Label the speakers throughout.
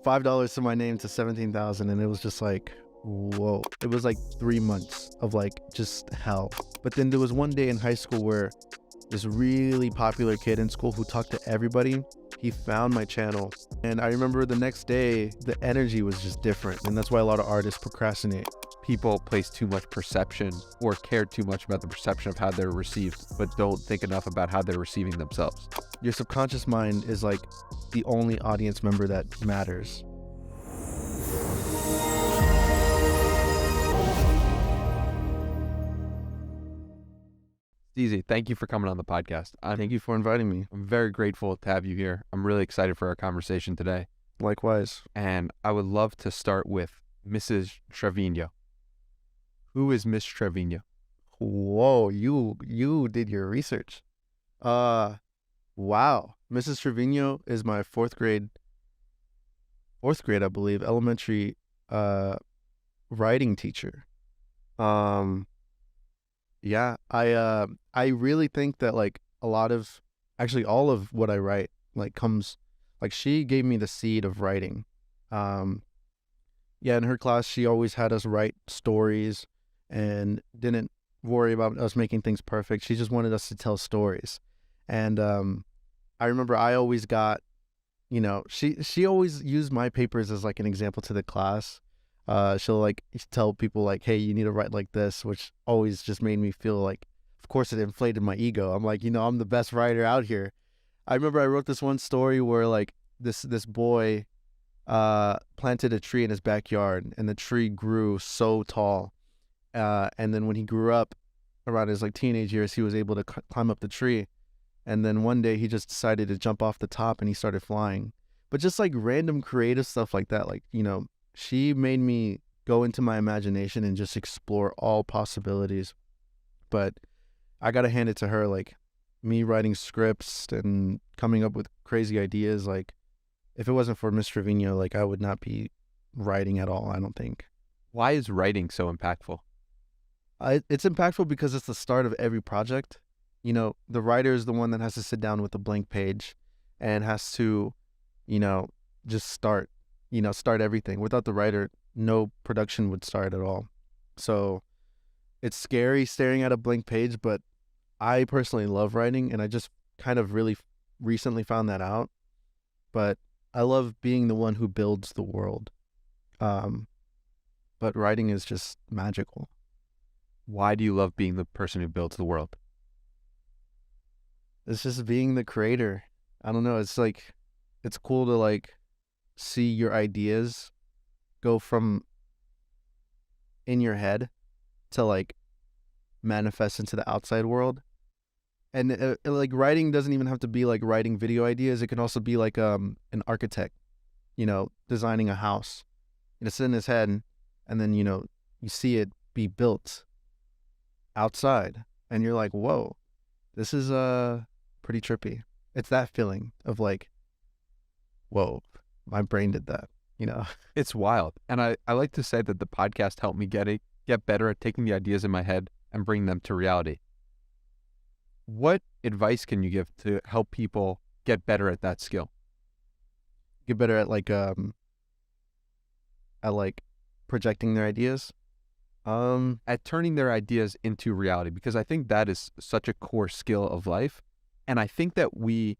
Speaker 1: $5 to my name to 17,000, and it was just like, whoa. It was like 3 months of like just hell. But then there was one day in high school where this really popular kid in school who talked to everybody, he found my channel. And I remember the next day, the energy was just different. And that's why a lot of artists procrastinate.
Speaker 2: People place too much perception or care too much about the perception of how they're received, but don't think enough about how they're receiving themselves.
Speaker 1: Your subconscious mind is like the only audience member that matters.
Speaker 2: Steezy, thank you for coming on the podcast.
Speaker 1: Thank you for inviting me.
Speaker 2: I'm very grateful to have you here. I'm really excited for our conversation today.
Speaker 1: Likewise.
Speaker 2: And I would love to start with Mrs. Trevino. Who is Miss Trevino?
Speaker 1: Whoa, you did your research. Wow. Mrs. Trevino is my fourth grade, I believe, elementary writing teacher. Yeah, I really think that like actually all of what I write like comes, like she gave me the seed of writing. Yeah, in her class, she always had us write stories and didn't worry about us making things perfect. She just wanted us to tell stories. And I remember I always got, she always used my papers as like an example to the class. She'll like tell people like, hey, you need to write like this, which always just made me feel like, of course it inflated my ego. I'm like, I'm the best writer out here. I remember I wrote this one story where like this boy planted a tree in his backyard, and the tree grew so tall. And then when he grew up around his like teenage years, he was able to climb up the tree. And then one day he just decided to jump off the top and he started flying. But just like random creative stuff like that, like, she made me go into my imagination and just explore all possibilities. But I gotta hand it to her, like me writing scripts and coming up with crazy ideas. Like if it wasn't for Miss Trevino, like I would not be writing at all, I don't think.
Speaker 2: Why is writing so impactful?
Speaker 1: It's impactful because it's the start of every project. The writer is the one that has to sit down with a blank page and has to, just start everything. Without the writer, no production would start at all. So it's scary staring at a blank page, but I personally love writing, and I just kind of really recently found that out. But I love being the one who builds the world. But writing is just magical.
Speaker 2: Why do you love being the person who builds the world?
Speaker 1: It's just being the creator. I don't know. It's like, it's cool to like see your ideas go from in your head to like manifest into the outside world. And like writing doesn't even have to be like writing video ideas. It can also be like an architect, designing a house. Sit in his head, and then you see it be built outside, and you're like, whoa, this is pretty trippy. It's that feeling of like, whoa, my brain did that,
Speaker 2: It's wild. And I like to say that the podcast helped me get better at taking the ideas in my head and bring them to reality. What advice can you give to help people get better at that skill?
Speaker 1: Get better at projecting their ideas.
Speaker 2: At turning their ideas into reality, because I think that is such a core skill of life. And I think that we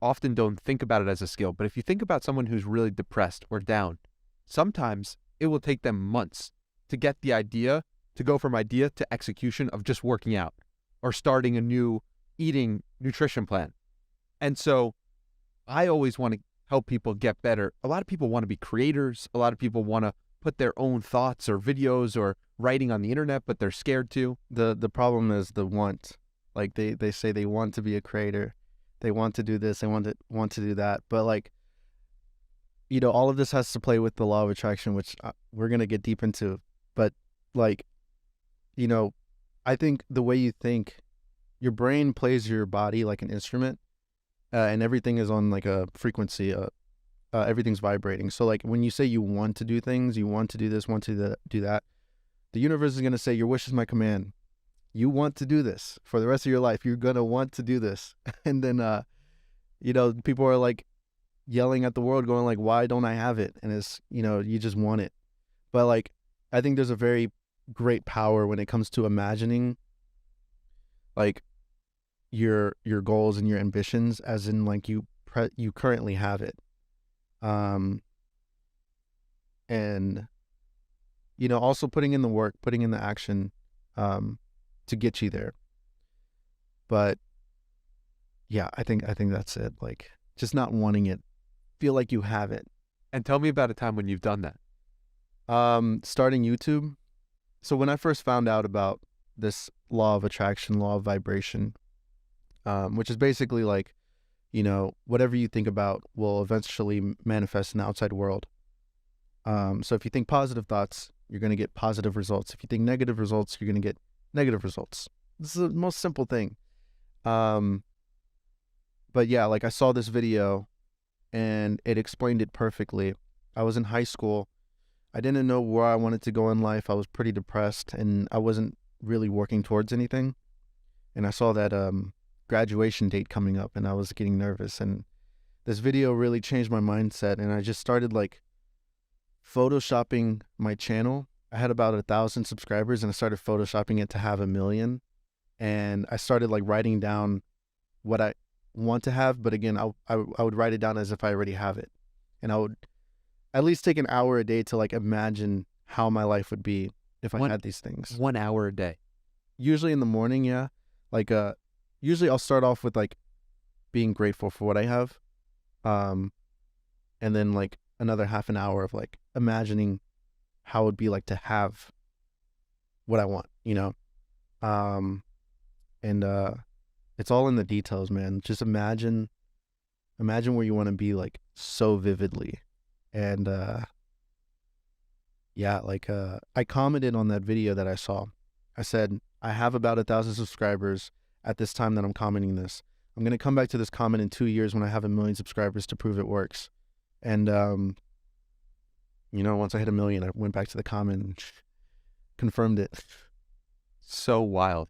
Speaker 2: often don't think about it as a skill. But if you think about someone who's really depressed or down, sometimes it will take them months to get the idea, to go from idea to execution of just working out or starting a new eating nutrition plan. And so I always want to help people get better. A lot of people want to be creators. A lot of people want to put their own thoughts or videos or writing on the internet, but they're scared to.
Speaker 1: The problem is the want. Like they say they want to be a creator. They want to do this. They want to do that. But like, all of this has to play with the law of attraction, which we're going to get deep into. But like, I think the way you think, your brain plays your body like an instrument, and everything is on like a frequency. Everything's vibrating. So like when you say you want to do things, you want to do this, want to do that, the universe is going to say, your wish is my command. You want to do this for the rest of your life. You're going to want to do this. And then, people are like, yelling at the world, going like, why don't I have it? And it's, you just want it. But like, I think there's a very great power when it comes to imagining like your goals and your ambitions, as in like you currently have it. And also putting in the work, putting in the action to get you there. But yeah, I think that's it. Like, just not wanting it, feel like you have it.
Speaker 2: And tell me about a time when you've done that.
Speaker 1: Starting YouTube. So when I first found out about this law of attraction, law of vibration, which is basically like, whatever you think about will eventually manifest in the outside world. So if you think positive thoughts, you're going to get positive results. If you think negative results, you're going to get negative results. This is the most simple thing. But yeah, like I saw this video and it explained it perfectly. I was in high school. I didn't know where I wanted to go in life. I was pretty depressed and I wasn't really working towards anything. And I saw that graduation date coming up and I was getting nervous. And this video really changed my mindset. And I just started like photoshopping my channel. I had about 1,000 subscribers and I started photoshopping it to have 1 million. And I started like writing down what I want to have. But again, I would write it down as if I already have it. And I would at least take an hour a day to like imagine how my life would be if I had these things.
Speaker 2: 1 hour a day.
Speaker 1: Usually in the morning, yeah. Like usually I'll start off with like being grateful for what I have. And then like another half an hour of like imagining how it would be like to have what I want, and it's all in the details, man. Just imagine where you want to be like so vividly. And yeah, like I commented on that video that I saw. I said, I have about 1,000 subscribers at this time that I'm commenting this. I'm going to come back to this comment in 2 years when I have 1 million subscribers to prove it works. And, once I hit 1 million, I went back to the comment and confirmed it.
Speaker 2: So wild.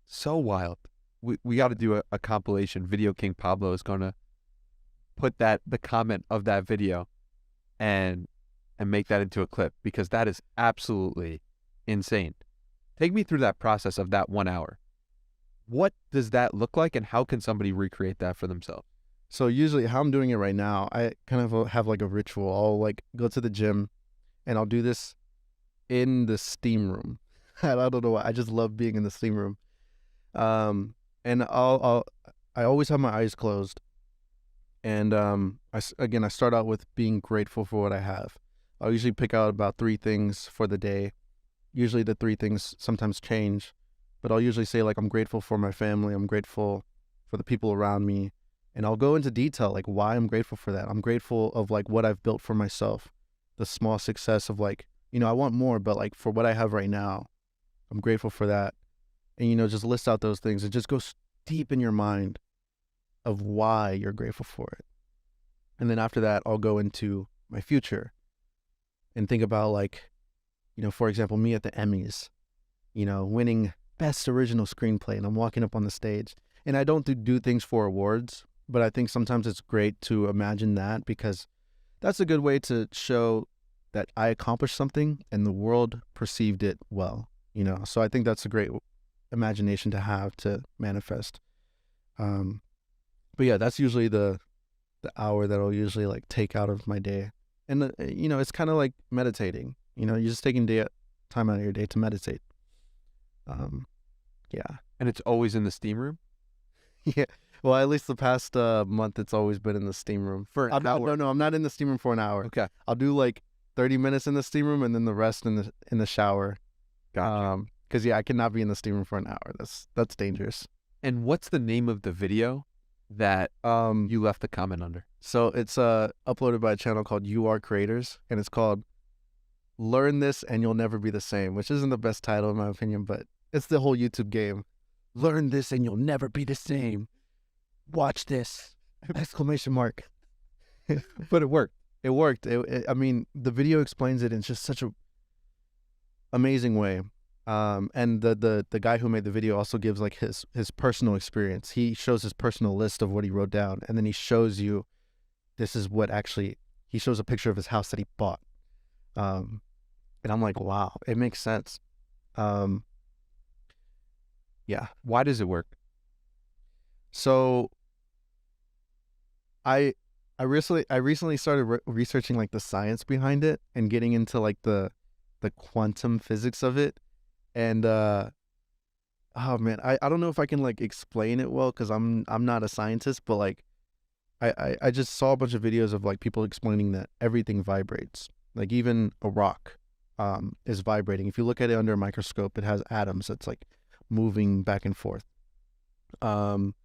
Speaker 2: So wild. We got to do a compilation. Video King Pablo is going to put the comment of that video and make that into a clip, because that is absolutely insane. Take me through that process of that 1 hour. What does that look like and how can somebody recreate that for themselves?
Speaker 1: So usually how I'm doing it right now, I kind of have like a ritual. I'll like go to the gym and I'll do this in the steam room. I don't know why. I just love being in the steam room. And I always have my eyes closed. And I start out with being grateful for what I have. I'll usually pick out about 3 things for the day. Usually the 3 things sometimes change, but I'll usually say like, I'm grateful for my family. I'm grateful for the people around me. And I'll go into detail, like why I'm grateful for that. I'm grateful of like what I've built for myself, the small success of like, I want more, but like for what I have right now, I'm grateful for that. And, just list out those things and just go deep in your mind of why you're grateful for it. And then after that, I'll go into my future and think about like, for example, me at the Emmys, winning Best Original Screenplay, and I'm walking up on the stage. And I don't do things for awards, but I think sometimes it's great to imagine that, because that's a good way to show that I accomplished something and the world perceived it well, So I think that's a great imagination to have to manifest. But yeah, that's usually the hour that I'll usually like take out of my day. And, it's kind of like meditating, you're just taking time out of your day to meditate. Yeah.
Speaker 2: And it's always in the steam room?
Speaker 1: Yeah. Well, at least the past month, it's always been in the steam room.
Speaker 2: For an hour?
Speaker 1: No, I'm not in the steam room for an hour.
Speaker 2: Okay.
Speaker 1: I'll do like 30 minutes in the steam room and then the rest in the shower.
Speaker 2: Gotcha.
Speaker 1: Because yeah, I cannot be in the steam room for an hour. That's dangerous.
Speaker 2: And what's the name of the video that you left the comment under?
Speaker 1: So it's uploaded by a channel called You Are Creators, and it's called Learn This and You'll Never Be the Same, which isn't the best title in my opinion, but it's the whole YouTube game. Learn this and you'll never be the same. Watch this! Exclamation mark.
Speaker 2: But it worked.
Speaker 1: It worked. I mean, the video explains it in just such a amazing way. And the guy who made the video also gives like his personal experience. He shows his personal list of what he wrote down, and then he shows you this is what actually, he shows a picture of his house that he bought. And I'm like, wow, it makes sense. Um, yeah.
Speaker 2: Why does it work?
Speaker 1: So I recently started researching like the science behind it and getting into like the quantum physics of it. And oh man, I don't know if I can like explain it well because I'm not a scientist, but like I just saw a bunch of videos of like people explaining that everything vibrates. Like even a rock is vibrating. If you look at it under a microscope, it has atoms that's like moving back and forth. Um,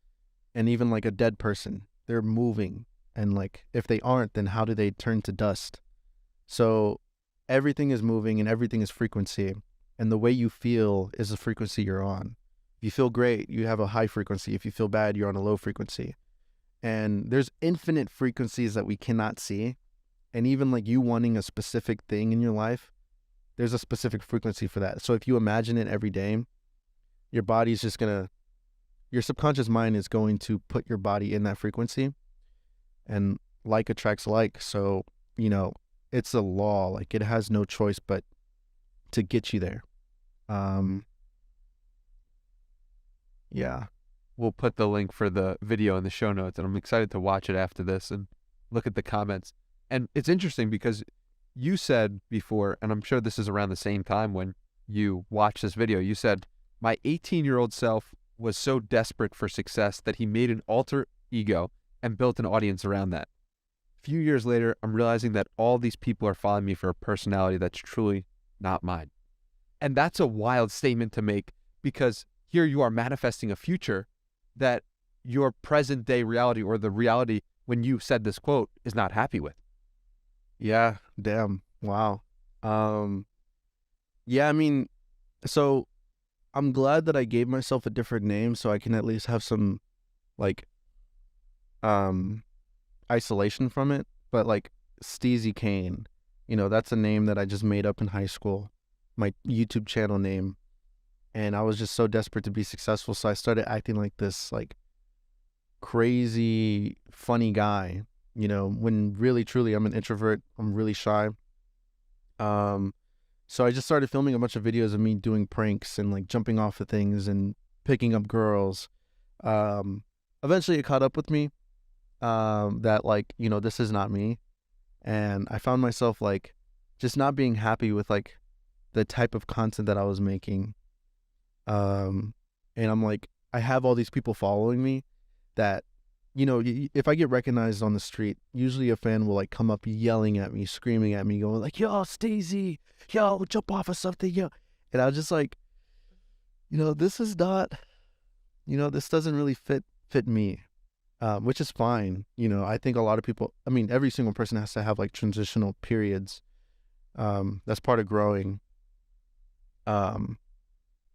Speaker 1: and even like a dead person, they're moving. And like if they aren't, then how do they turn to dust? So everything is moving and everything is frequency. And the way you feel is the frequency you're on. If you feel great, you have a high frequency. If you feel bad, you're on a low frequency. And there's infinite frequencies that we cannot see. And even like you wanting a specific thing in your life, there's a specific frequency for that. So if you imagine it every day, your body's just gonna, your subconscious mind is going to put your body in that frequency, and like attracts like. So, you know, it's a law. Like it has no choice but to get you there. Yeah.
Speaker 2: We'll put the link for the video in the show notes, and I'm excited to watch it after this and look at the comments. And it's interesting because you said before, and I'm sure this is around the same time when you watched this video, you said, my 18-year-old self was so desperate for success that he made an alter ego and built an audience around that. A few years later, I'm realizing that all these people are following me for a personality that's truly not mine. And that's a wild statement to make, because here you are manifesting a future that your present day reality, or the reality when you said this quote, is not happy with.
Speaker 1: Yeah. Damn. Wow. Yeah, I mean, so I'm glad that I gave myself a different name so I can at least have some like isolation from it. But like Steezy Kane, you know, that's a name that I just made up in high school, my YouTube channel name. And I was just so desperate to be successful, so I started acting like this like crazy funny guy, you know, when really truly I'm an introvert. I'm really shy. So I just started filming a bunch of videos of me doing pranks and like jumping off of things and picking up girls. Eventually it caught up with me, that like, you know, this is not me. And I found myself like just not being happy with like the type of content that I was making. And I'm like, I have all these people following me that, you know, if I get recognized on the street, usually a fan will like come up yelling at me, screaming at me, going like, yo, Steezy, yo, jump off of something, yo. And I was just like, you know, this is not, you know, this doesn't really fit me, which is fine. You know, I think a lot of people, I mean, every single person has to have like transitional periods. That's part of growing.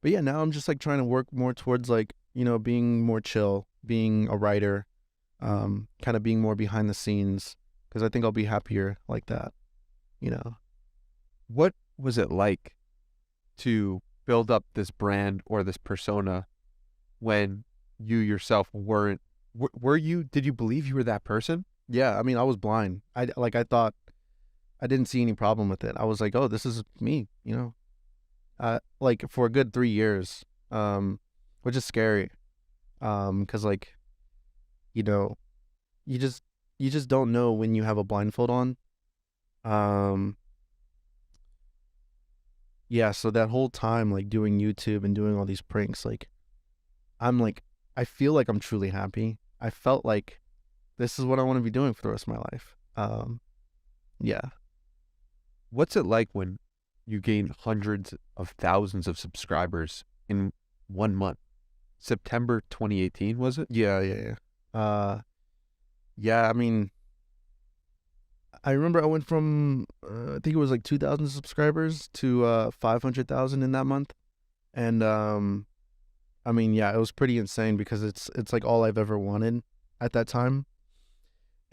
Speaker 1: But yeah, now I'm just like trying to work more towards like, you know, being more chill, being a writer, kind of being more behind the scenes, because I think I'll be happier like that, you know.
Speaker 2: What was it like to build up this brand or this persona when you yourself weren't? Did you believe you were that person?
Speaker 1: Yeah, I mean, I was blind. I thought I didn't see any problem with it. I was like, oh, this is me, you know. Like for a good 3 years, which is scary, because like, you know, you just don't know when you have a blindfold on. Yeah, so that whole time like doing YouTube and doing all these pranks, like I'm like, I feel like I'm truly happy. I felt like this is what I want to be doing for the rest of my life. Yeah.
Speaker 2: What's it like when you gain hundreds of thousands of subscribers in 1 month? September 2018, was it?
Speaker 1: Yeah. Yeah, I mean, I remember I went from I think it was like 2,000 subscribers to 500,000 in that month. And I mean, yeah, it was pretty insane because it's like all I've ever wanted at that time.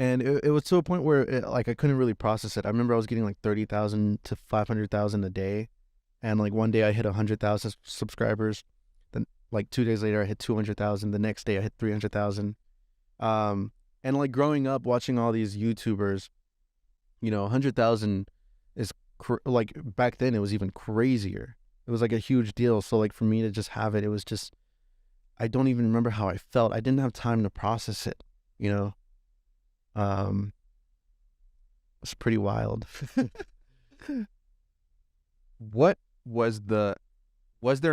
Speaker 1: And it was to a point where like I couldn't really process it. I remember I was getting like 30,000 to 500,000 a day, and like one day I hit 100,000 subscribers. Then like 2 days later I hit 200,000. The next day I hit 300,000. And And like growing up watching all these YouTubers, 100,000 is like back then it was even crazier. It was like a huge deal. So like for me to just have it, it was just, I don't even remember how I felt. I didn't have time to process it, you know. It's pretty wild.
Speaker 2: What was there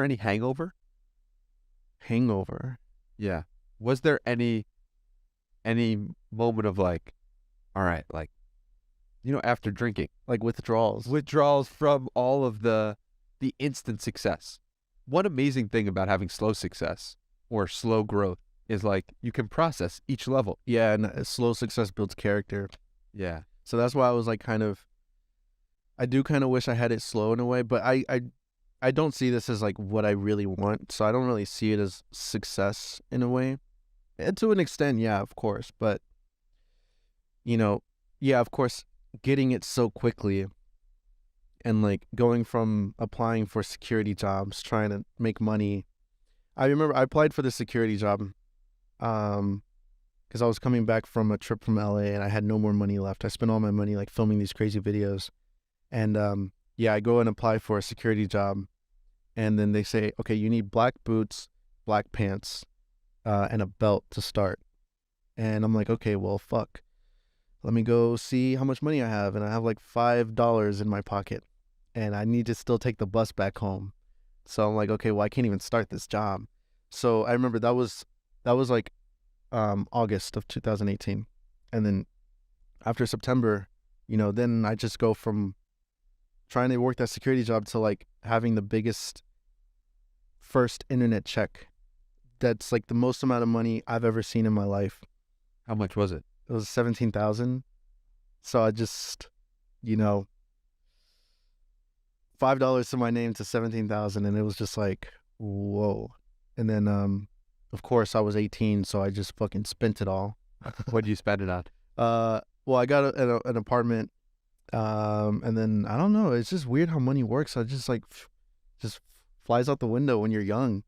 Speaker 2: any hangover?
Speaker 1: Hangover.
Speaker 2: Yeah. Was there any moment of like, all right, like, after drinking,
Speaker 1: Like withdrawals.
Speaker 2: withdrawals from all of the instant success? One amazing thing about having slow success or slow growth is like you can process each level.
Speaker 1: Yeah, and slow success builds character.
Speaker 2: Yeah.
Speaker 1: So that's why I was like I do kind of wish I had it slow in a way, but I don't see this as like what I really want. So I don't really see it as success in a way. And to an extent, yeah, of course. But, yeah, of course, getting it so quickly and like going from applying for security jobs, trying to make money. I remember I applied for the security job because I was coming back from a trip from LA and I had no more money left. I spent all my money like filming these crazy videos. And yeah, I go and apply for a security job. And then they say, okay, you need black boots, black pants, and a belt to start. And I'm like, okay, well, fuck. Let me go see how much money I have. And I have like $5 in my pocket. And I need to still take the bus back home. So I'm like, okay, well, I can't even start this job. So I remember that was like August of 2018. And then after September, then I just go from trying to work that security job to like having the biggest first internet check. That's like the most amount of money I've ever seen in my life.
Speaker 2: How much was it?
Speaker 1: It was 17,000. So I just, $5 to my name to 17,000, and it was just like, whoa. And then, of course, I was 18, so I just fucking spent it all.
Speaker 2: What did you spend it on?
Speaker 1: Well, I got an apartment, and then I don't know. It's just weird how money works. I just like, just flies out the window when you're young.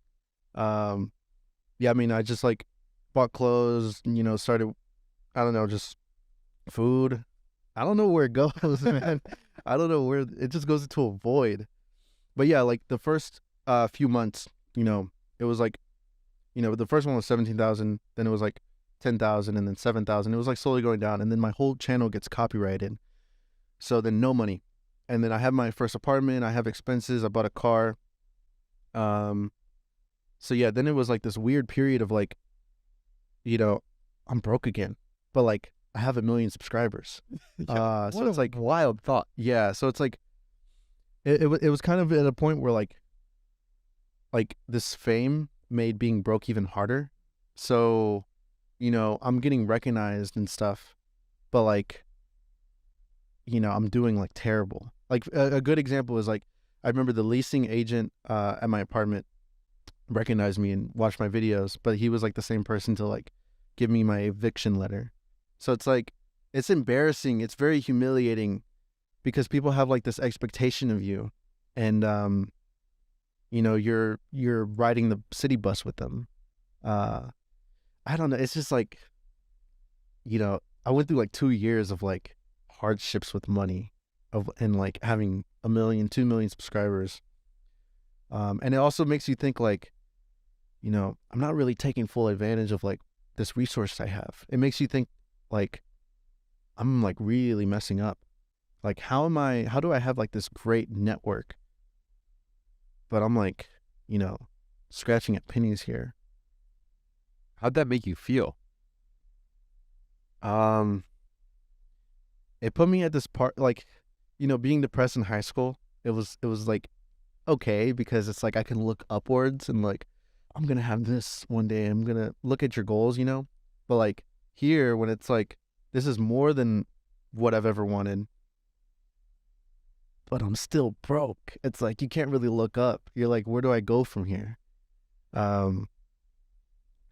Speaker 1: Yeah, I mean, I just like bought clothes, started, I don't know, just food. I don't know where it goes, man. I don't know where it just goes into a void. But yeah, like the first few months, it was like, the first one was 17,000, then it was like 10,000, and then 7,000. It was like slowly going down, and then my whole channel gets copyrighted. So then no money. And then I have my first apartment, I have expenses, I bought a car. So yeah, then it was like this weird period of like, I'm broke again, but like I have 1 million subscribers.
Speaker 2: Yeah,
Speaker 1: So it's like
Speaker 2: wild thought.
Speaker 1: Yeah, so it's like it was kind of at a point where like this fame made being broke even harder. So, I'm getting recognized and stuff, but like, I'm doing like terrible. Like a good example is like I remember the leasing agent at my apartment recognized me and watched my videos, but he was like the same person to like give me my eviction letter. So it's like it's embarrassing. It's very humiliating because people have like this expectation of you, and you're riding the city bus with them. I don't know. It's just like, I went through like 2 years of like hardships with money, and like having 1 million, 2 million subscribers. And it also makes you think like, I'm not really taking full advantage of like this resource I have. It makes you think like I'm like really messing up. Like how do I have like this great network, but I'm like, scratching at pennies here.
Speaker 2: How'd that make you feel?
Speaker 1: It put me at this part, like, being depressed in high school, it was like okay, because it's like I can look upwards and like I'm gonna have this one day. I'm gonna look at your goals, but like here when it's like this is more than what I've ever wanted, but I'm still broke. It's like you can't really look up. You're like, where do I go from here?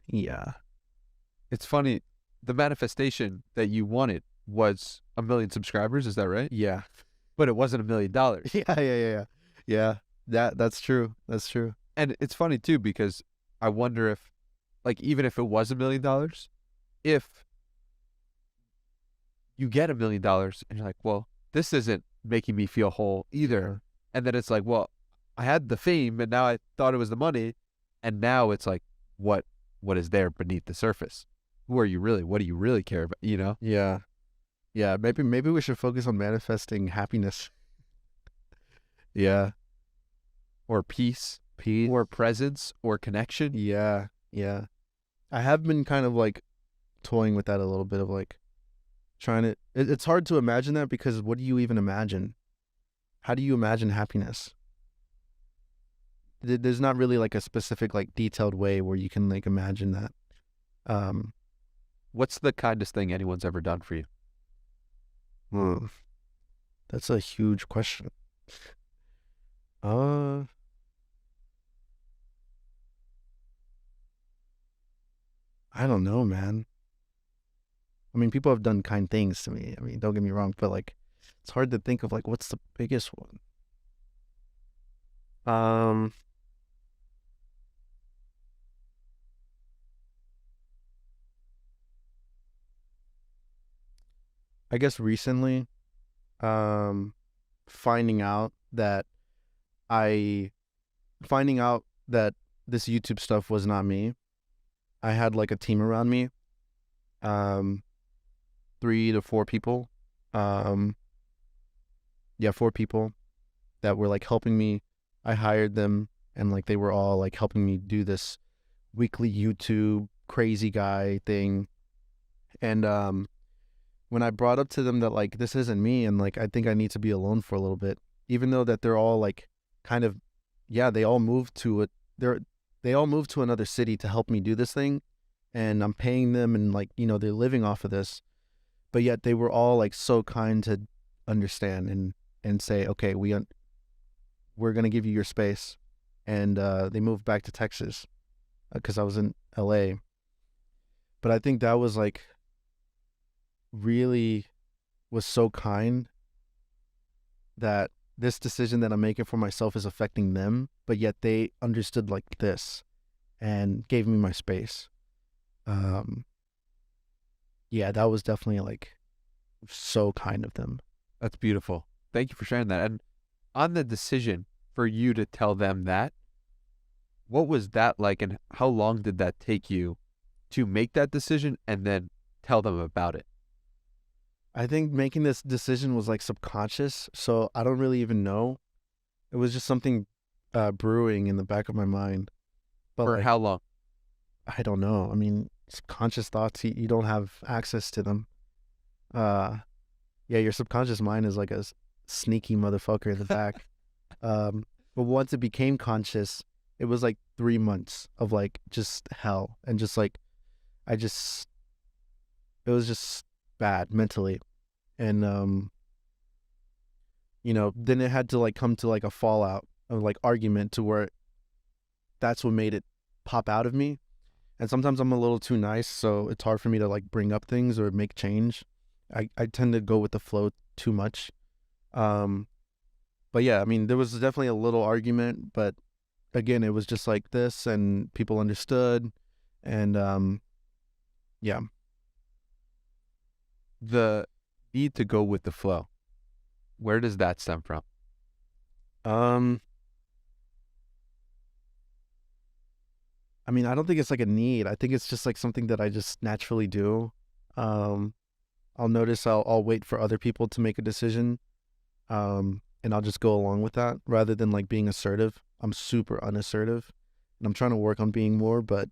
Speaker 1: Yeah.
Speaker 2: It's funny. The manifestation that you wanted was 1 million subscribers. Is that right?
Speaker 1: Yeah.
Speaker 2: But it wasn't $1 million.
Speaker 1: Yeah. That's true. That's true.
Speaker 2: And it's funny too, because I wonder if, like, even if it was $1 million, if you get $1 million and you're like, well, this isn't making me feel whole either. And then it's like, well, I had the fame and now I thought it was the money. And now it's like, what is there beneath the surface? Who are you really? What do you really care about? You know?
Speaker 1: Yeah. Yeah. Maybe we should focus on manifesting happiness. Yeah.
Speaker 2: Or peace,
Speaker 1: Peace.
Speaker 2: or presence, or connection.
Speaker 1: Yeah. Yeah. I have been kind of like toying with that a little bit of like trying to, it's hard to imagine that because what do you even imagine? How do you imagine happiness? There's not really like a specific like detailed way where you can like imagine that.
Speaker 2: What's the kindest thing anyone's ever done for you?
Speaker 1: That's a huge question. I don't know, man. I mean, people have done kind things to me. I mean, don't get me wrong, but like, it's hard to think of like what's the biggest one. I guess recently, um, finding out that I, finding out that this YouTube stuff was not me. I had like a team around me, 3 to 4 people. Yeah, 4 people that were like helping me. I hired them and like they were all like helping me do this weekly YouTube crazy guy thing. And when I brought up to them that like this isn't me and like I think I need to be alone for a little bit, even though that they're all like kind of, yeah, they all moved to it. They all moved to another city to help me do this thing, and I'm paying them and like, you know, they're living off of this. But yet they were all like so kind to understand and say, okay, we're gonna give you your space. And they moved back to Texas because I was in LA. But I think that was like really was so kind that this decision that I'm making for myself is affecting them, but yet they understood like this and gave me my space. Yeah, that was definitely like so kind of them.
Speaker 2: That's beautiful. Thank you for sharing that. And on the decision for you to tell them that, what was that like and how long did that take you to make that decision and then tell them about it?
Speaker 1: I think making this decision was like subconscious, so I don't really even know. It was just something brewing in the back of my mind. But
Speaker 2: For
Speaker 1: like,
Speaker 2: how long?
Speaker 1: I don't know. I mean, subconscious thoughts, you don't have access to them. Yeah, your subconscious mind is like a sneaky motherfucker in the back. But once it became conscious, it was like 3 months of like just hell and just like it was just bad mentally. And you know, then it had to like come to like a fallout of like argument to where that's what made it pop out of me. And sometimes I'm a little too nice, so it's hard for me to like bring up things or make change. I tend to go with the flow too much. But yeah, I mean, there was definitely a little argument, but again, it was just like this and people understood. And yeah.
Speaker 2: The need to go with the flow, where does that stem from?
Speaker 1: I mean, I don't think it's like a need. I think it's just like something that I just naturally do. I'll notice I'll wait for other people to make a decision. And I'll just go along with that rather than like being assertive. I'm super unassertive and I'm trying to work on being more, but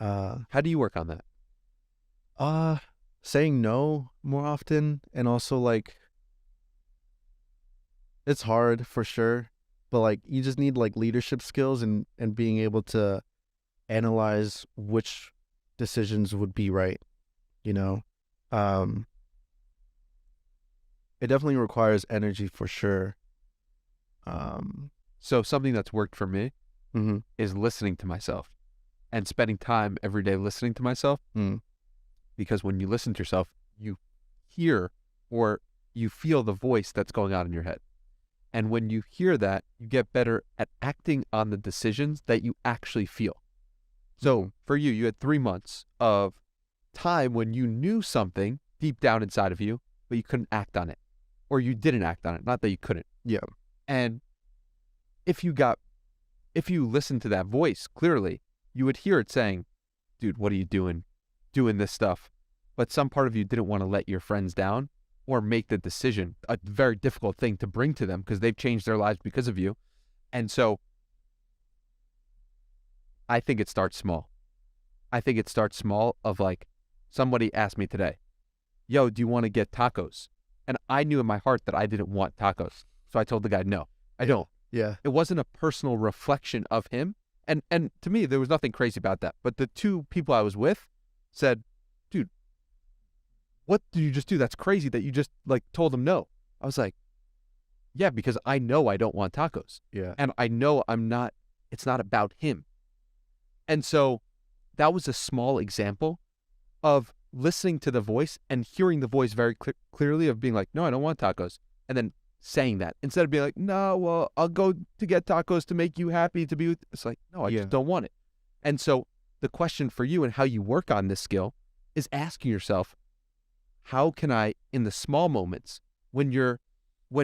Speaker 2: How do you work on that?
Speaker 1: saying no more often, and also like it's hard for sure, but like you just need like leadership skills and being able to analyze which decisions would be right, you know. It definitely requires energy for sure.
Speaker 2: So something that's worked for me
Speaker 1: Mm-hmm.
Speaker 2: is listening to myself and spending time every day listening to myself. Because when you listen to yourself, you hear or you feel the voice that's going on in your head. And when you hear that, you get better at acting on the decisions that you actually feel. So for you, you had 3 months of time when you knew something deep down inside of you but you couldn't act on it, or you didn't act on it, not that you couldn't.
Speaker 1: Yeah.
Speaker 2: And if you listened to that voice clearly, you would hear it saying, dude, what are you doing this stuff? But some part of you didn't want to let your friends down or make the decision, a very difficult thing to bring to them because they've changed their lives because of you. And so I think it starts small. I think it starts small of like, somebody asked me today, yo, do you want to get tacos? And I knew in my heart that I didn't want tacos. So I told the guy, no, I don't.
Speaker 1: Yeah.
Speaker 2: It wasn't a personal reflection of him. And to me, there was nothing crazy about that. But the two people I was with said, dude, what did you just do? That's crazy that you just like told him no. I was like, yeah, because I know I don't want tacos.
Speaker 1: Yeah.
Speaker 2: And I know it's not about him. And so that was a small example of listening to the voice and hearing the voice very clearly of being like, no, I don't want tacos. And then saying that instead of being like, no, well, I'll go to get tacos to make you happy to be with. It's like, no, I just don't want it. And so the question for you and how you work on this skill is asking yourself, how can I, in the small moments, when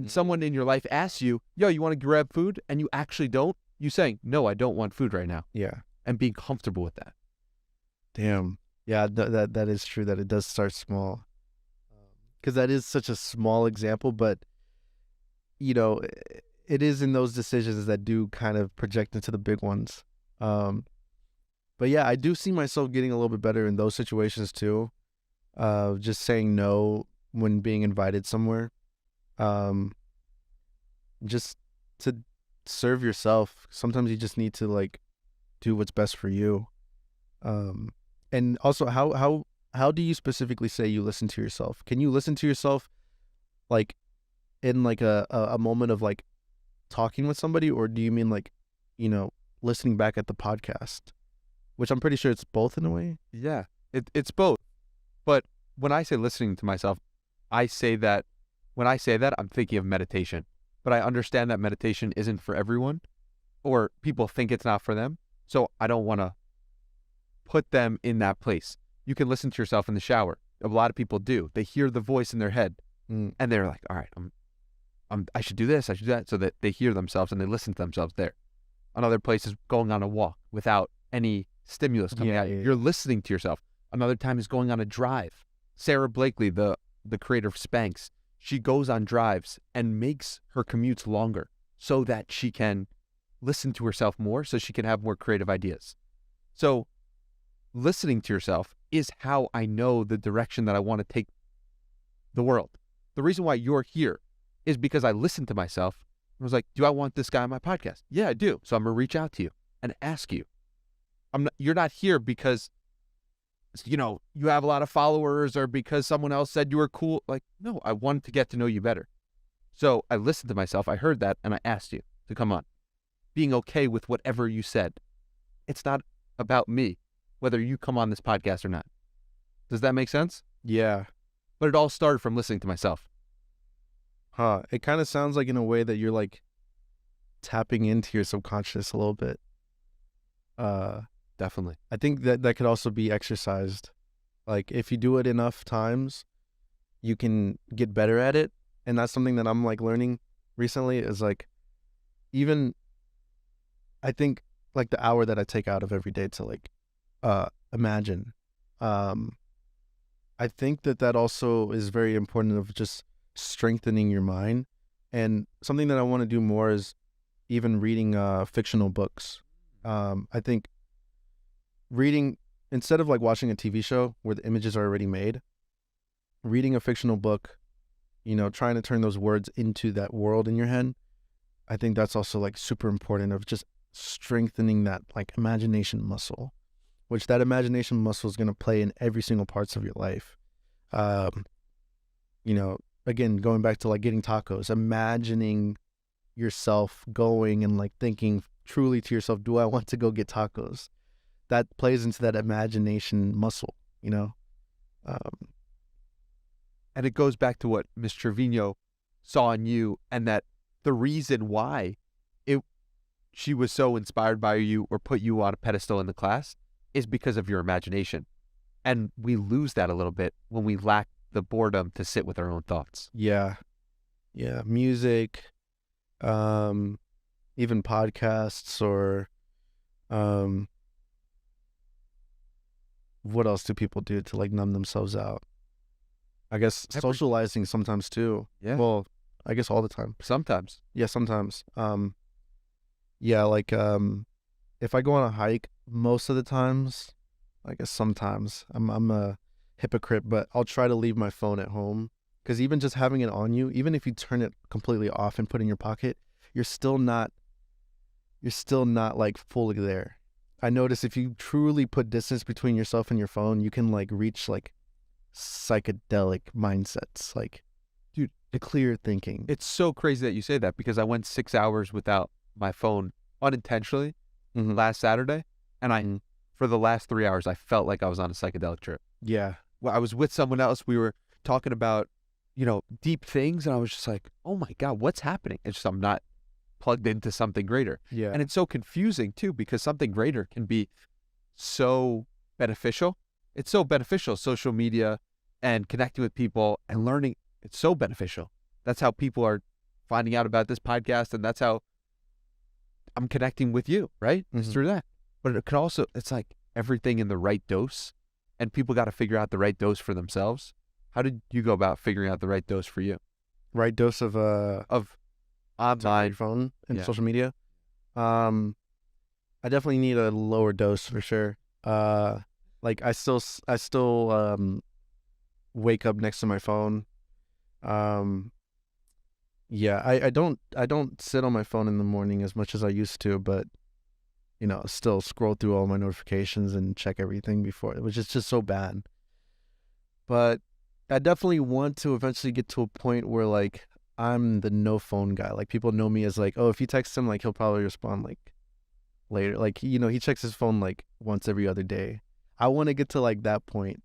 Speaker 2: someone in your life asks you, yo, you want to grab food? And you actually don't, you saying, no, I don't want food right now.
Speaker 1: Yeah.
Speaker 2: And being comfortable with that.
Speaker 1: Damn. Yeah, that is true that it does start small. Because that is such a small example, but, you know, it is in those decisions that do kind of project into the big ones. But yeah, I do see myself getting a little bit better in those situations too. Just saying no when being invited somewhere. Just to serve yourself. Sometimes you just need to like do what's best for you. And also how do you specifically say you listen to yourself? Can you listen to yourself like in like a moment of like talking with somebody, or do you mean like, you know, listening back at the podcast? Which I'm pretty sure it's both in a way.
Speaker 2: Yeah, it's both. But when I say listening to myself, when I say that, I'm thinking of meditation. But I understand that meditation isn't for everyone, or people think it's not for them. So I don't want to put them in that place. You can listen to yourself in the shower. A lot of people do. They hear the voice in their head, and they're like, all right, I should do this, I should do that, so that they hear themselves and they listen to themselves there. Another place is going on a walk without any stimulus coming at you. You're listening to yourself. Another time is going on a drive. Sarah Blakely, the creator of Spanx, she goes on drives and makes her commutes longer so that she can listen to herself more, so she can have more creative ideas. So listening to yourself is how I know the direction that I want to take the world. The reason why you're here is because I listened to myself and was like, do I want this guy on my podcast? Yeah, I do. So I'm going to reach out to you and ask you. You're not here because, you know, you have a lot of followers or because someone else said you were cool. Like, no, I wanted to get to know you better. So I listened to myself. I heard that and I asked you to come on. Being okay with whatever you said. It's not about me, whether you come on this podcast or not. Does that make sense?
Speaker 1: Yeah.
Speaker 2: But it all started from listening to myself.
Speaker 1: Huh. It kind of sounds like in a way that you're like tapping into your subconscious a little bit.
Speaker 2: Definitely.
Speaker 1: I think that could also be exercised. Like if you do it enough times, you can get better at it. And that's something that I'm like learning recently is like, even I think like the hour that I take out of every day to like imagine. I think that also is very important of just strengthening your mind. And something that I want to do more is even reading fictional books. I think reading, instead of like watching a TV show where the images are already made, reading a fictional book, you know, trying to turn those words into that world in your head, I think that's also like super important of just strengthening that like imagination muscle, which that imagination muscle is going to play in every single parts of your life. You know, again, going back to like getting tacos, imagining yourself going and like thinking truly to yourself, do I want to go get tacos? That plays into that imagination muscle, you know?
Speaker 2: And it goes back to what Miss Trevino saw in you, and that the reason why she was so inspired by you or put you on a pedestal in the class is because of your imagination. And we lose that a little bit when we lack the boredom to sit with our own thoughts.
Speaker 1: Yeah. Yeah. Music, even podcasts, or um, what else do people do to like numb themselves out? I guess
Speaker 2: Every-
Speaker 1: socializing sometimes too.
Speaker 2: Yeah.
Speaker 1: Well, I guess all the time.
Speaker 2: Sometimes.
Speaker 1: Yeah, sometimes. Yeah, like if I go on a hike, most of the times, I guess sometimes I'm a hypocrite, but I'll try to leave my phone at home, because even just having it on you, even if you turn it completely off and put it in your pocket, you're still not like fully there. I notice if you truly put distance between yourself and your phone, you can like reach like psychedelic mindsets, like
Speaker 2: Dude,
Speaker 1: clear thinking.
Speaker 2: it's so crazy that you say that, because I went 6 hours without my phone unintentionally
Speaker 1: Mhm.
Speaker 2: last Saturday, and
Speaker 1: Mhm.
Speaker 2: for the last 3 hours, I felt like I was on a psychedelic trip.
Speaker 1: Yeah.
Speaker 2: Well, I was with someone else. We were talking about, deep things, and I was just like, oh my God, what's happening? It's just I'm not plugged into something greater.
Speaker 1: Yeah.
Speaker 2: And it's so confusing too, because something greater can be so beneficial. It's so beneficial, social media and connecting with people and learning. It's so beneficial. That's how people are finding out about this podcast, and that's how I'm connecting with you, right? It's
Speaker 1: Mhm.
Speaker 2: through that. But it could also, it's like everything in the right dose, and people got to figure out the right dose for themselves. How did you go about figuring out the right dose for you
Speaker 1: Right dose of
Speaker 2: of
Speaker 1: my
Speaker 2: online?
Speaker 1: phone and
Speaker 2: Yeah.
Speaker 1: social media. I definitely need a lower dose for sure. Like I still wake up next to my phone. Um, yeah, I don't sit on my phone in the morning as much as I used to, but still scroll through all my notifications and check everything before, which is just so bad. But I definitely want to eventually get to a point where like I'm the no phone guy. Like people know me as like, oh, if you text him, like he'll probably respond like later. Like he checks his phone like once every other day. I want to get to like that point.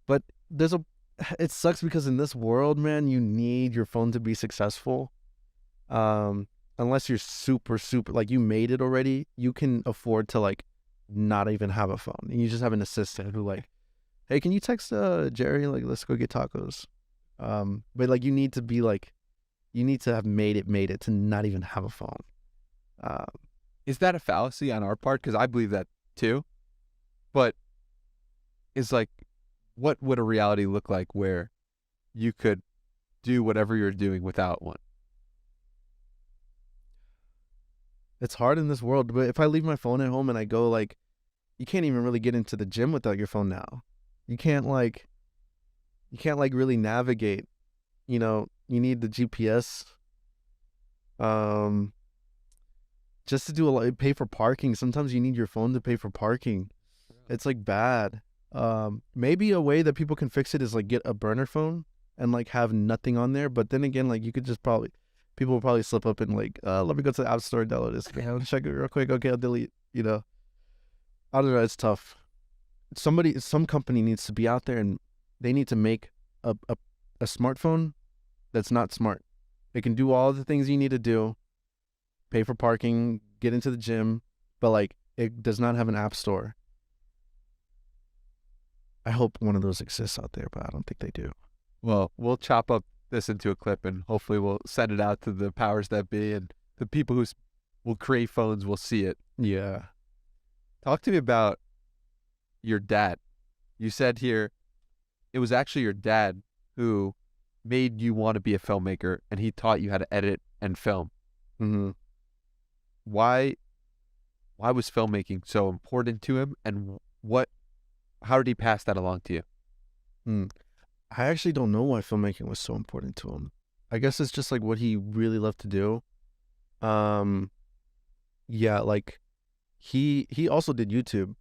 Speaker 1: But it sucks because in this world, man, you need your phone to be successful. Um Unless you're super like you made it already, you can afford to like not even have a phone. And you just have an assistant who like, hey, can you text Jerry, like let's go get tacos. But like you need to be like, you need to have made it to not even have a phone. Um
Speaker 2: Is that a fallacy on our part? Because I believe that too. But it's like, what would a reality look like where you could do whatever you're doing without one?
Speaker 1: It's hard in this world, but if I leave my phone at home and I go like, you can't even really get into the gym without your phone now. You can't like really navigate. You need the GPS. Um, just to do pay for parking. Sometimes you need your phone to pay for parking. It's like bad. Maybe a way that people can fix it is like get a burner phone and like have nothing on there. But then again, like you could just people will probably slip up and like, let me go to the app store and download this. Okay, check it real quick. Okay, I'll delete. I don't know. It's tough. Some company needs to be out there and they need to make a smartphone that's not smart. It can do all the things you need to do, pay for parking, get into the gym, but like it does not have an app store. I hope one of those exists out there, but I don't think they do.
Speaker 2: Well, we'll chop up this into a clip, and hopefully we'll send it out to the powers that be, and the people who will create phones will see it.
Speaker 1: Yeah.
Speaker 2: Talk to me about your dad. You said here it was actually your dad who made you want to be a filmmaker, and he taught you how to edit and film.
Speaker 1: Mm-hmm.
Speaker 2: Why was filmmaking so important to him, and how did he pass that along to you?
Speaker 1: I actually don't know why filmmaking was so important to him. I guess it's just like what he really loved to do. Yeah, like he also did YouTube.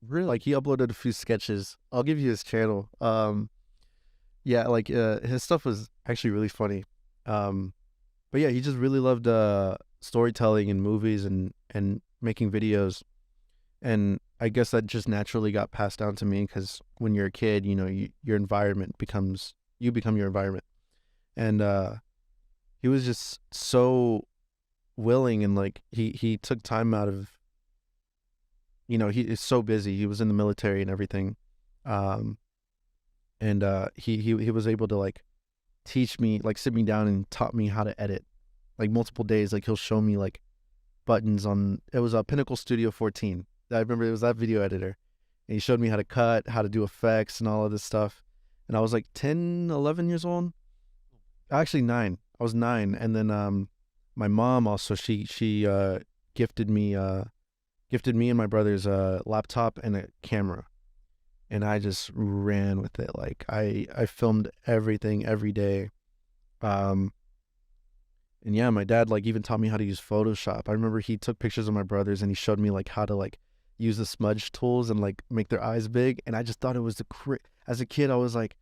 Speaker 2: Really?
Speaker 1: Like he uploaded a few sketches. I'll give you his channel. Yeah, like his stuff was actually really funny. But yeah, he just really loved storytelling and movies and making videos. And I guess that just naturally got passed down to me because when you're a kid, your environment you become your environment. And he was just so willing, and like he took time out of, he is so busy. He was in the military and everything. and he was able to like teach me, like sit me down and taught me how to edit, like multiple days. Like he'll show me like buttons on, it was a Pinnacle Studio 14. I remember it was that video editor. And he showed me how to cut, how to do effects and all of this stuff. And I was like 10, 11 years old. Actually 9. I was 9. And then my mom also, she gifted me and my brother's laptop and a camera. And I just ran with it. Like I filmed everything every day. And yeah, my dad like even taught me how to use Photoshop. I remember he took pictures of my brothers and he showed me like how to like use the smudge tools and like make their eyes big. And I just thought it was as a kid, I was like,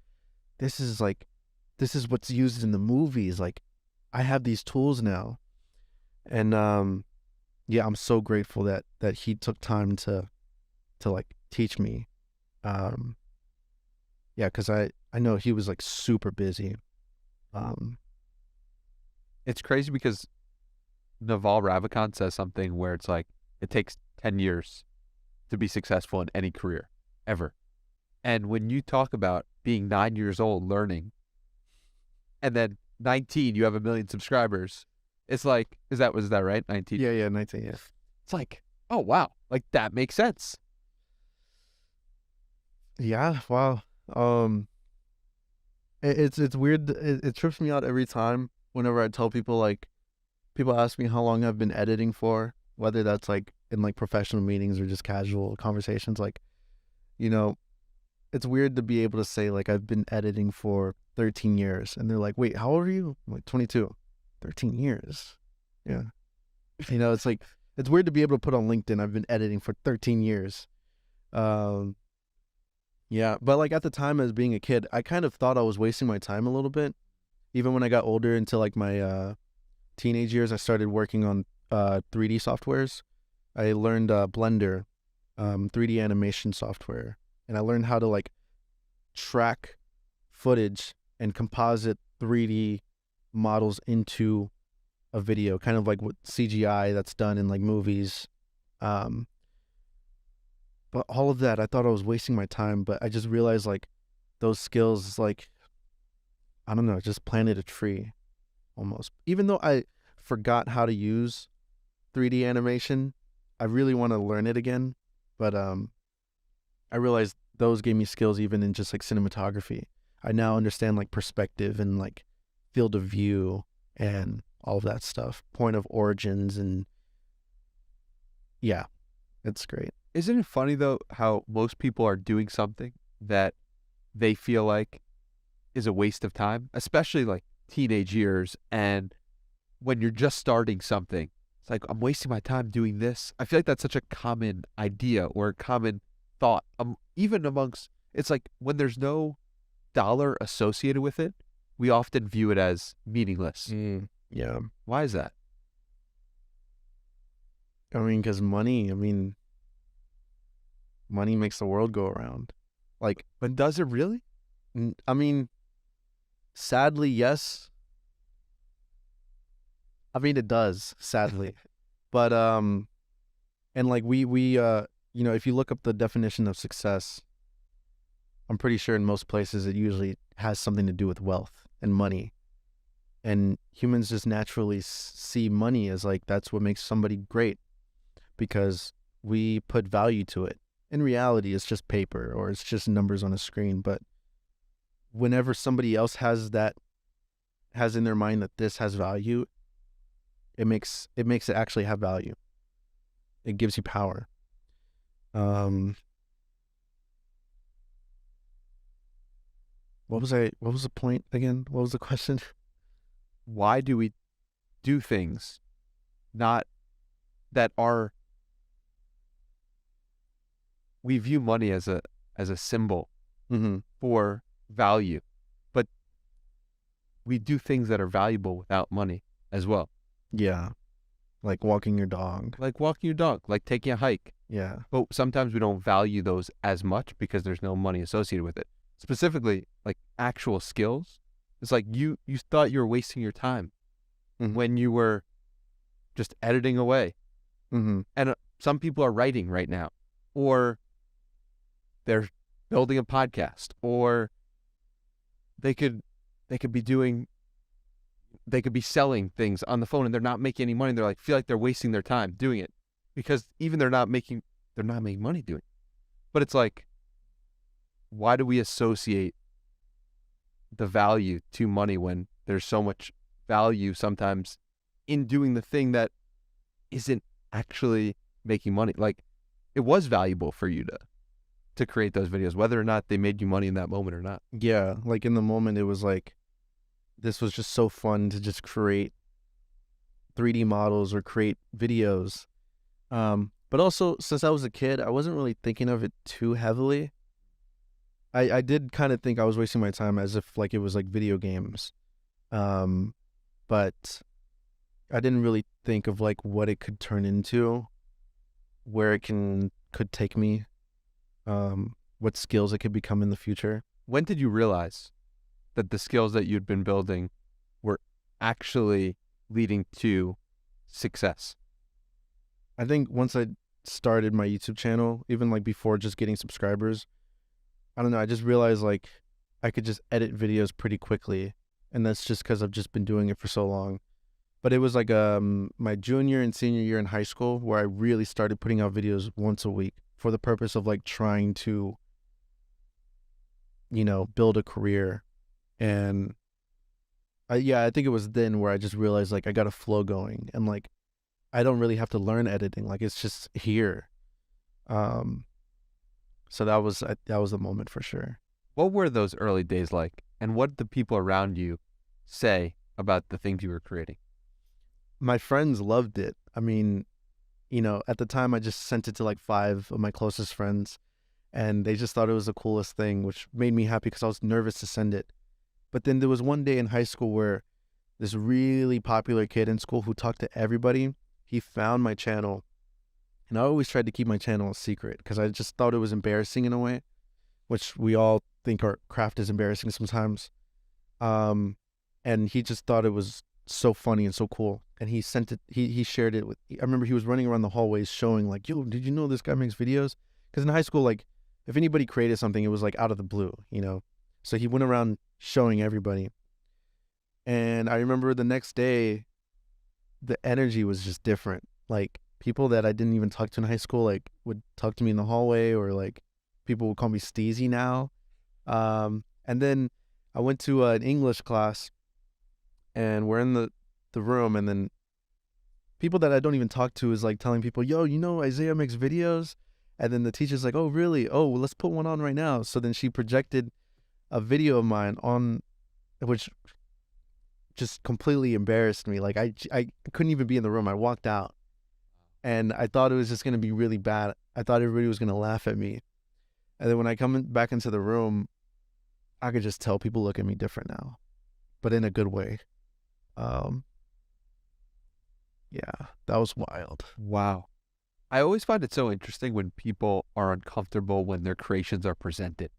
Speaker 1: this is what's used in the movies. Like I have these tools now. And yeah, I'm so grateful that he took time to like teach me. Yeah, because I know he was like super busy.
Speaker 2: It's crazy because Naval Ravikant says something where it's like it takes 10 years to be successful in any career ever. And when you talk about being 9 years old learning, and then 19 you have 1 million subscribers, it's like, was that right? 19?
Speaker 1: Yeah, 19, yeah.
Speaker 2: It's like, oh wow, like that makes sense.
Speaker 1: Yeah, wow. It's weird. It trips me out every time whenever I tell people, like, people ask me how long I've been editing for, whether that's like in like professional meetings or just casual conversations. Like, you know, it's weird to be able to say like I've been editing for 13 years, and they're like, "Wait, how old are you?" I'm like 22. 13 years. Yeah. It's like it's weird to be able to put on LinkedIn, I've been editing for 13 years. Yeah, but like at the time as being a kid, I kind of thought I was wasting my time a little bit. Even when I got older into like my teenage years, I started working on 3D softwares. I learned Blender, 3D animation software, and I learned how to like track footage and composite 3D models into a video, kind of like what CGI that's done in like movies. But all of that, I thought I was wasting my time, but I just realized like those skills, like, I don't know, just planted a tree almost. Even though I forgot how to use 3D animation, I really want to learn it again. But I realized those gave me skills even in just like cinematography. I now understand like perspective and like field of view and all of that stuff, point of origins, and yeah, it's great.
Speaker 2: Isn't it funny though how most people are doing something that they feel like is a waste of time, especially like teenage years, and when you're just starting something, it's like, I'm wasting my time doing this. I feel like that's such a common idea or a common thought, even amongst, it's like when there's no dollar associated with it, we often view it as meaningless.
Speaker 1: Yeah.
Speaker 2: Why is that?
Speaker 1: I mean, because money makes the world go around. Like,
Speaker 2: But does it really?
Speaker 1: I mean, sadly, yes. I mean, it does, sadly. But, and like we if you look up the definition of success, I'm pretty sure in most places it usually has something to do with wealth and money. And humans just naturally see money as like, that's what makes somebody great, because we put value to it. In reality, it's just paper or it's just numbers on a screen. But whenever somebody else has in their mind that this has value, it makes it actually have value. It gives you power. What was the point again? What was the question?
Speaker 2: Why do we do things not that are, we view money as a symbol for value, but we do things that are valuable without money as well.
Speaker 1: Yeah. Like walking your dog.
Speaker 2: Like taking a hike.
Speaker 1: Yeah.
Speaker 2: But sometimes we don't value those as much because there's no money associated with it. Specifically, like actual skills. It's like you thought you were wasting your time when you were just editing away. And some people are writing right now, or they're building a podcast, or they could be doing, they could be selling things on the phone and they're not making any money. They're like, feel like they're wasting their time doing it because even they're not making money doing it. But it's like, why do we associate the value to money when there's so much value sometimes in doing the thing that isn't actually making money? Like, it was valuable for you to create those videos, whether or not they made you money in that moment or not.
Speaker 1: Yeah, like in the moment, it was like, this was just so fun to just create 3D models or create videos. But also, since I was a kid, I wasn't really thinking of it too heavily. I did kind of think I was wasting my time as if like it was like video games. But I didn't really think of like what it could turn into, where it could take me, what skills it could become in the future.
Speaker 2: When did you realize that the skills that you'd been building were actually leading to success?
Speaker 1: I think once I started my YouTube channel, even like before just getting subscribers, I don't know, I just realized like I could just edit videos pretty quickly. And that's just because I've just been doing it for so long. But it was like my junior and senior year in high school where I really started putting out videos once a week for the purpose of like trying to, build a career. And I think it was then where I just realized like I got a flow going and like I don't really have to learn editing. Like it's just here. So that was the moment for sure.
Speaker 2: What were those early days like? And what did the people around you say about the things you were creating?
Speaker 1: My friends loved it. I mean, at the time I just sent it to like 5 of my closest friends and they just thought it was the coolest thing, which made me happy because I was nervous to send it. But then there was one day in high school where this really popular kid in school who talked to everybody, he found my channel. And I always tried to keep my channel a secret because I just thought it was embarrassing in a way, which we all think our craft is embarrassing sometimes. And he just thought it was so funny and so cool. And he sent it, he shared it with, I remember he was running around the hallways showing like, yo, did you know this guy makes videos? Because in high school, like if anybody created something, it was like out of the blue, So he went around showing everybody. And I remember the next day, the energy was just different. Like people that I didn't even talk to in high school, like would talk to me in the hallway, or like people would call me Steezy now. And then I went to an English class and we're in the room, and then people that I don't even talk to is like telling people, yo, Isaiah makes videos. And then the teacher's like, oh, really? Oh, well, let's put one on right now. So then she projected a video of mine on, which just completely embarrassed me. Like I couldn't even be in the room. I walked out and I thought it was just going to be really bad. I thought everybody was going to laugh at me. And then when I come back into the room, I could just tell people look at me different now, but in a good way. Yeah, that was wild.
Speaker 2: Wow. I always find it so interesting when people are uncomfortable when their creations are presented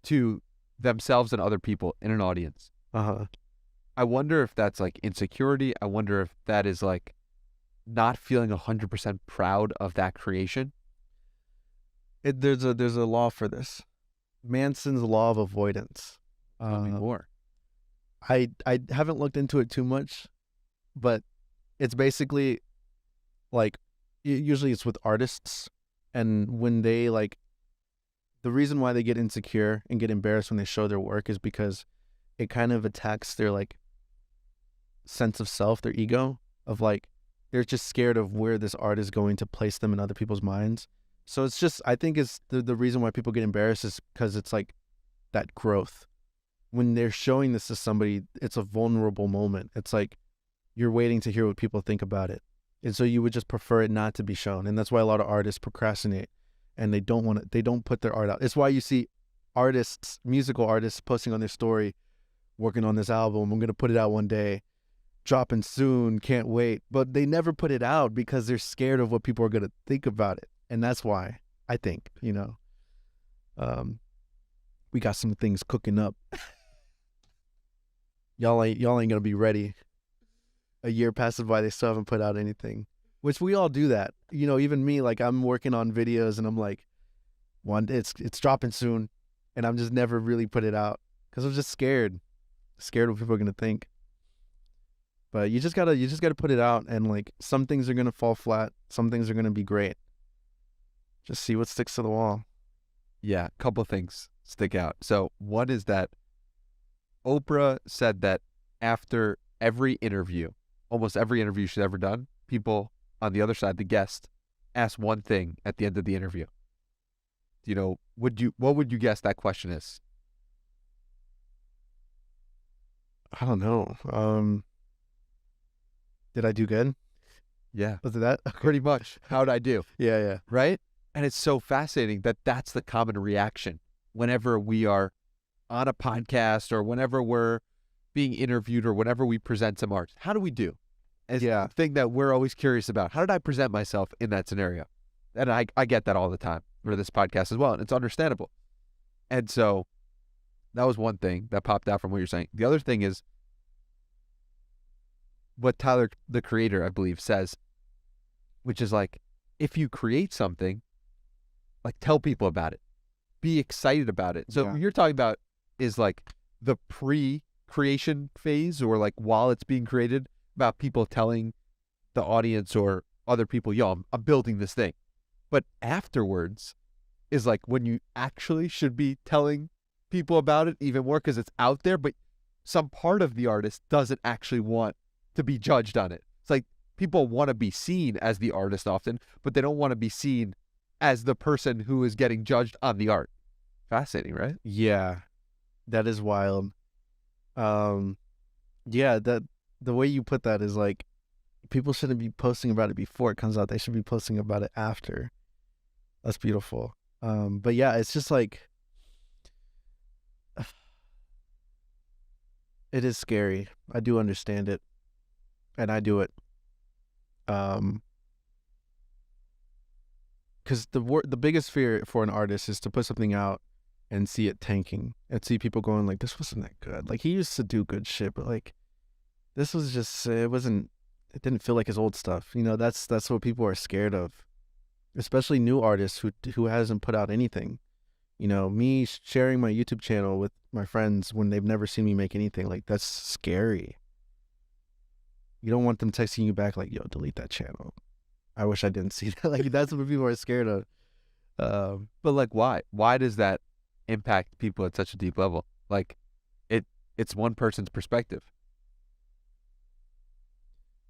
Speaker 2: to themselves and other people in an audience. I wonder if that's like insecurity. I wonder if that is like not feeling 100% proud of that creation.
Speaker 1: There's a law for this. Manson's law of avoidance.
Speaker 2: Tell me more.
Speaker 1: I haven't looked into it too much, but it's basically like usually it's with artists, and when they like, the reason why they get insecure and get embarrassed when they show their work is because it kind of attacks their like sense of self, their ego, of like they're just scared of where this art is going to place them in other people's minds. So it's just, I think it's the reason why people get embarrassed is because it's like that growth. When they're showing this to somebody, it's a vulnerable moment. It's like you're waiting to hear what people think about it. And so you would just prefer it not to be shown. And that's why a lot of artists procrastinate and they don't put their art out. It's why you see artists, musical artists posting on their story, working on this album, I'm going to put it out one day, dropping soon, can't wait. But they never put it out because they're scared of what people are going to think about it. And that's why, I think, we got some things cooking up. Y'all ain't going to be ready. A year passes by, they still haven't put out anything, which we all do that. Even me, like I'm working on videos and I'm like, it's dropping soon. and I'm just never really put it out because I'm just scared what people are gonna think. But you just gotta put it out, and like some things are gonna fall flat, some things are gonna be great. Just see what sticks to the wall.
Speaker 2: Yeah, a couple of things stick out. So one is that Oprah said that after every interview, almost every interview she's ever done, people on the other side, the guest, ask one thing at the end of the interview. You know, what would you guess that question is?
Speaker 1: I don't know. Did I do good?
Speaker 2: Yeah,
Speaker 1: Was it that? Okay.
Speaker 2: pretty much. How'd I do?
Speaker 1: Yeah.
Speaker 2: Right? And it's so fascinating that that's the common reaction whenever we are on a podcast or whenever we're being interviewed or whenever we present some art. How do we do? It's the thing that we're always curious about. How did I present myself in that scenario? And I get that all the time for this podcast as well, and it's understandable. And so that was one thing that popped out from what you're saying. The other thing is what Tyler, the creator, I believe, says, which is like, if you create something, like tell people about it. Be excited about it. So what you're talking about is like the pre-creation phase, or like while it's being created, about people telling the audience or other people, yo, I'm building this thing. But afterwards is like when you actually should be telling people about it even more because it's out there, but some part of the artist doesn't actually want to be judged on it. It's like people want to be seen as the artist often, but they don't want to be seen as the person who is getting judged on the art. Fascinating, right?
Speaker 1: Yeah, that is wild. Yeah, that the way you put that is like people shouldn't be posting about it before it comes out. They should be posting about it after. That's beautiful. But yeah, it's just like it is scary. I do understand it, and I do it. Because the biggest fear for an artist is to put something out and see it tanking, and see people going like, this wasn't that good. Like he used to do good shit, but like this was just it didn't feel like his old stuff. You know, that's what people are scared of, especially new artists who hasn't put out anything. You know, me sharing my YouTube channel with my friends when they've never seen me make anything, like that's scary. You don't want them texting you back like, yo, delete that channel. I wish I didn't see that. Like that's what people are scared of.
Speaker 2: But like, why? Why does that impact people at such a deep level? Like, it's one person's perspective.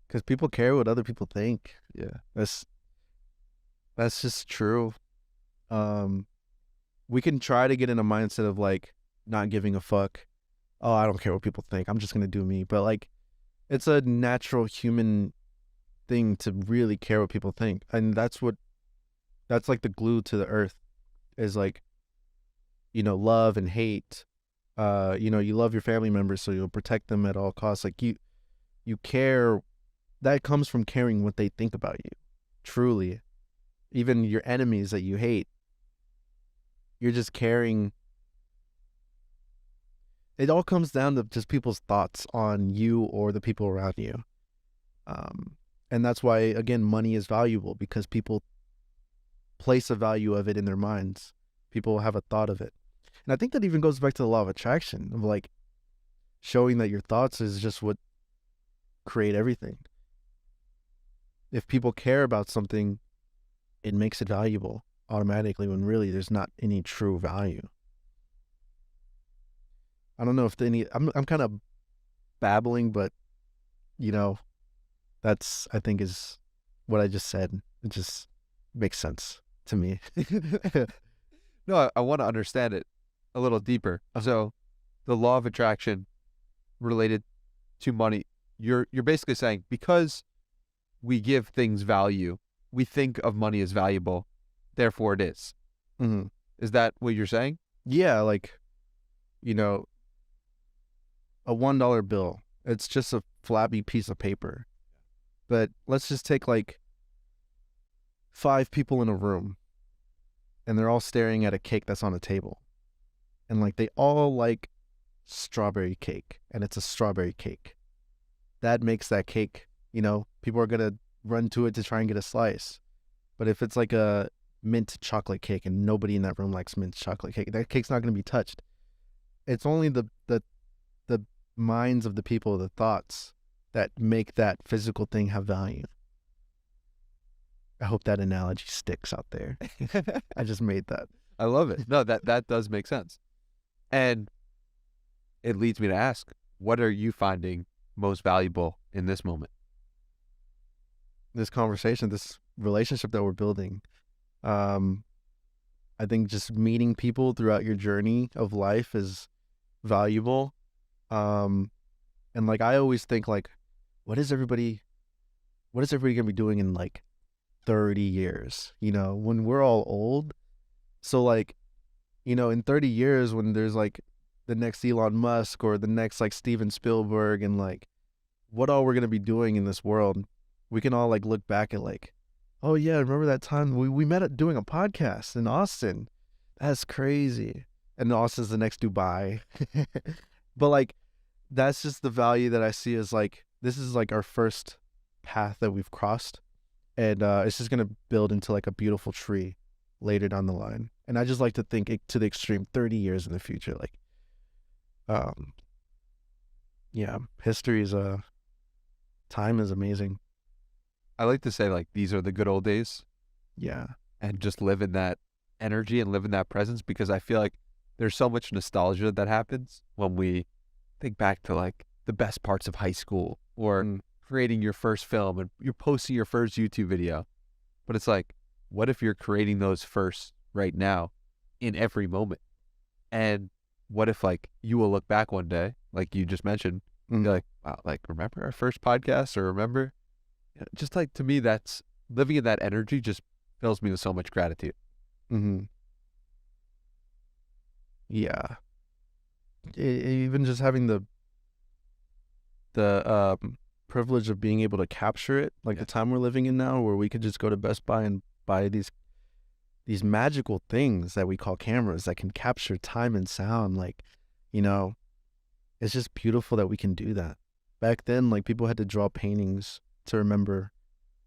Speaker 1: Because people care what other people think.
Speaker 2: Yeah,
Speaker 1: That's just true. We can try to get in a mindset of like not giving a fuck. Oh, I don't care what people think. I'm just gonna do me. But like, it's a natural human thing to really care what people think, and that's like the glue to the earth. Is like, you know, love and hate. You know, you love your family members, so you'll protect them at all costs. Like you care. That comes from caring what they think about you. Truly, even your enemies that you hate, you're just caring. It all comes down to just people's thoughts on you or the people around you. And that's why, again, money is valuable, because people place a value of it in their minds. People have a thought of it. And I think that even goes back to the law of attraction, of like showing that your thoughts is just what create everything. If people care about something, it makes it valuable automatically, when really there's not any true value. I don't know if I'm kind of babbling, but you know, that's, I think, is what I just said. It just makes sense to me.
Speaker 2: No, I want to understand it a little deeper. So, the law of attraction related to money, you're basically saying because we give things value, we think of money as valuable, therefore it is.
Speaker 1: Mm-hmm.
Speaker 2: Is that what you're saying?
Speaker 1: Yeah, like, you know, a $1 bill. It's just a flabby piece of paper. But let's just take like 5 people in a room, and they're all staring at a cake that's on a table. And like they all like strawberry cake, and it's a strawberry cake. That makes that cake, you know, people are going to run to it to try and get a slice. But if it's like a mint chocolate cake, and nobody in that room likes mint chocolate cake. That cake's not going to be touched. It's only the minds of the people, the thoughts that make that physical thing have value. I hope that analogy sticks out there. I just made that.
Speaker 2: I love it. No, that does make sense. And it leads me to ask, what are you finding most valuable in this moment?
Speaker 1: This conversation, this relationship that we're building. I think just meeting people throughout your journey of life is valuable. And like, I always think like, what is everybody gonna be doing in like 30 years, when we're all old? So like, in 30 years, when there's like the next Elon Musk or the next like Steven Spielberg, and like what all we're going to be doing in this world, we can all like look back at like, oh yeah, remember that time we met at doing a podcast in Austin? That's crazy. And Austin's the next Dubai. But like, that's just the value that I see as like, this is like our first path that we've crossed. And it's just going to build into like a beautiful tree later down the line. And I just like to think it to the extreme, 30 years in the future. Like, yeah, time is amazing.
Speaker 2: I like to say like, these are the good old days.
Speaker 1: Yeah.
Speaker 2: And just live in that energy and live in that presence, because I feel like there's so much nostalgia that happens when we think back to like the best parts of high school, or creating your first film and you're posting your first YouTube video. But it's like, what if you're creating those first right now in every moment? And what if like you will look back one day, like you just mentioned, and be like, wow, like remember our first podcast, or remember, just like, to me, that's living in that energy just fills me with so much gratitude.
Speaker 1: Yeah. Even just having the privilege of being able to capture it, like the time we're living in now, where we could just go to Best Buy and buy these magical things that we call cameras that can capture time and sound. Like, it's just beautiful that we can do that. Back then, like, people had to draw paintings to remember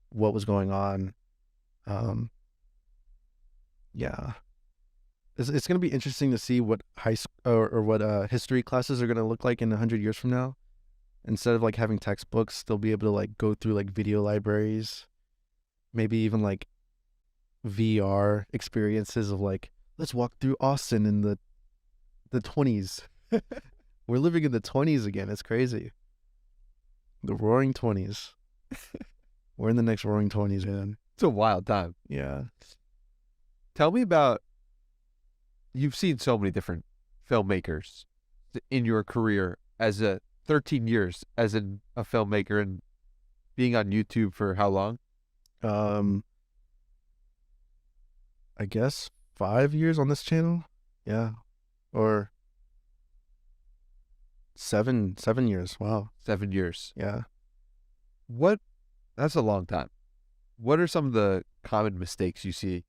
Speaker 1: what was going on. Yeah. It's going to be interesting to see what high school or what history classes are going to look like in 100 years from now. Instead of like having textbooks, they'll be able to like go through like video libraries, maybe even like VR experiences of like, let's walk through Austin in the 20s. We're living in the 20s again. It's crazy. The roaring 20s. We're in the next roaring 20s, man.
Speaker 2: It's a wild time.
Speaker 1: Yeah.
Speaker 2: Tell me about, you've seen so many different filmmakers in your career as 13 years as a filmmaker, and being on YouTube for how long?
Speaker 1: I guess 5 years on this channel. Yeah. Or 7 years. Wow.
Speaker 2: 7 years.
Speaker 1: Yeah.
Speaker 2: That's a long time. What are some of the common mistakes you see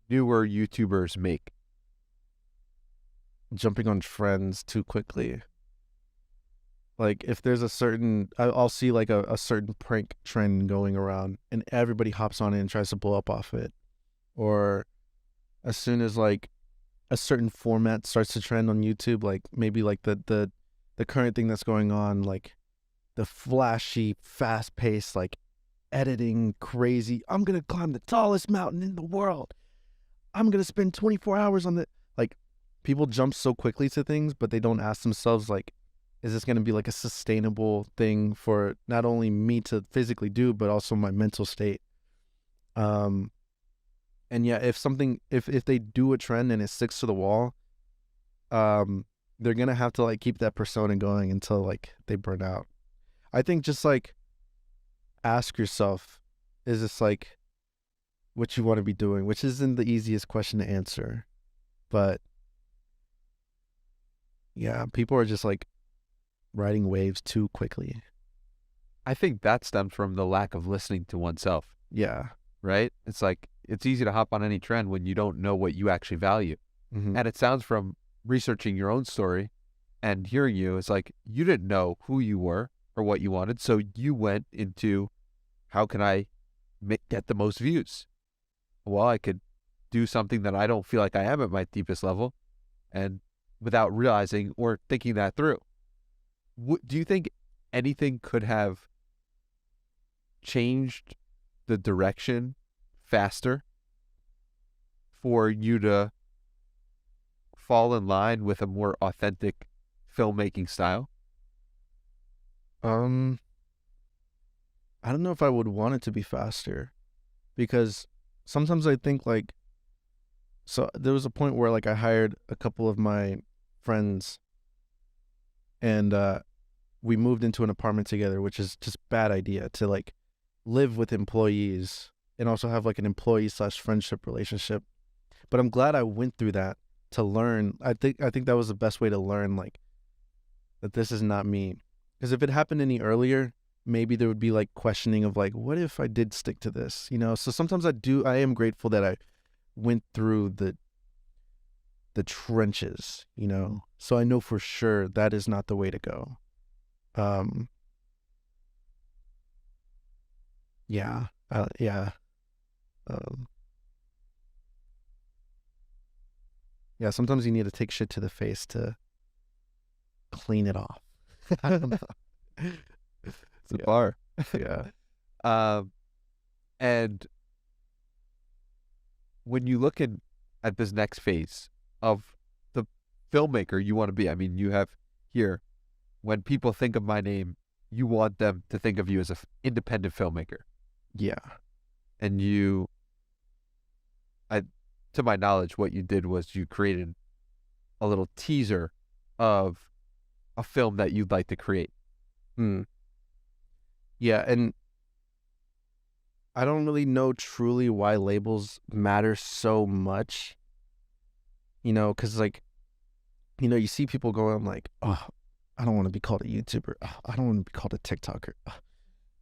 Speaker 2: newer YouTubers make?
Speaker 1: Jumping on trends too quickly. Like, if there's a certain, I'll see like a certain prank trend going around, and everybody hops on it and tries to blow up off it. Or as soon as like a certain format starts to trend on YouTube, like maybe like the current thing that's going on, like the flashy, fast-paced, like editing, crazy, I'm gonna climb the tallest mountain in the world, I'm gonna spend 24 hours on the, like, people jump so quickly to things, but they don't ask themselves like, is this gonna be like a sustainable thing for not only me to physically do, but also my mental state? And yeah, if they do a trend and it sticks to the wall, they're gonna have to like keep that persona going until like they burn out. I think just like ask yourself, is this like what you want to be doing? Which isn't the easiest question to answer, but yeah, people are just like riding waves too quickly.
Speaker 2: I think that stems from the lack of listening to oneself.
Speaker 1: Yeah.
Speaker 2: Right? It's like, it's easy to hop on any trend when you don't know what you actually value.
Speaker 1: Mm-hmm.
Speaker 2: And it sounds, from researching your own story and hearing you, it's like you didn't know who you were or what you wanted. So you went into, how can I get the most views? Well, I could do something that I don't feel like I am at my deepest level, and without realizing or thinking that through. Do you think anything could have changed the direction faster for you to fall in line with a more authentic filmmaking style?
Speaker 1: I don't know if I would want it to be faster, because sometimes I think like, so there was a point where like I hired a couple of my friends, and we moved into an apartment together, which is just bad idea to like live with employees and also have like an employee slash friendship relationship. But I'm glad I went through that to learn. I think that was the best way to learn, like, that this is not me. Because if it happened any earlier, maybe there would be like questioning of like, what if I did stick to this? You know, so sometimes I am grateful that I went through the trenches, you know, so I know for sure that is not the way to go. Yeah. Yeah. Yeah, sometimes you need to take shit to the face to clean it off. I don't know.
Speaker 2: It's a bar.
Speaker 1: Yeah.
Speaker 2: And when you look at this next phase of the filmmaker you want to be, I mean, you have here, when people think of my name, you want them to think of you as an independent filmmaker.
Speaker 1: Yeah.
Speaker 2: And to my knowledge, what you did was you created a little teaser of a film that you'd like to create.
Speaker 1: Yeah, and I don't really know truly why labels matter so much, you know, because like, you know, you see people going like, oh, I don't want to be called a YouTuber. Oh, I don't want to be called a TikToker. Oh,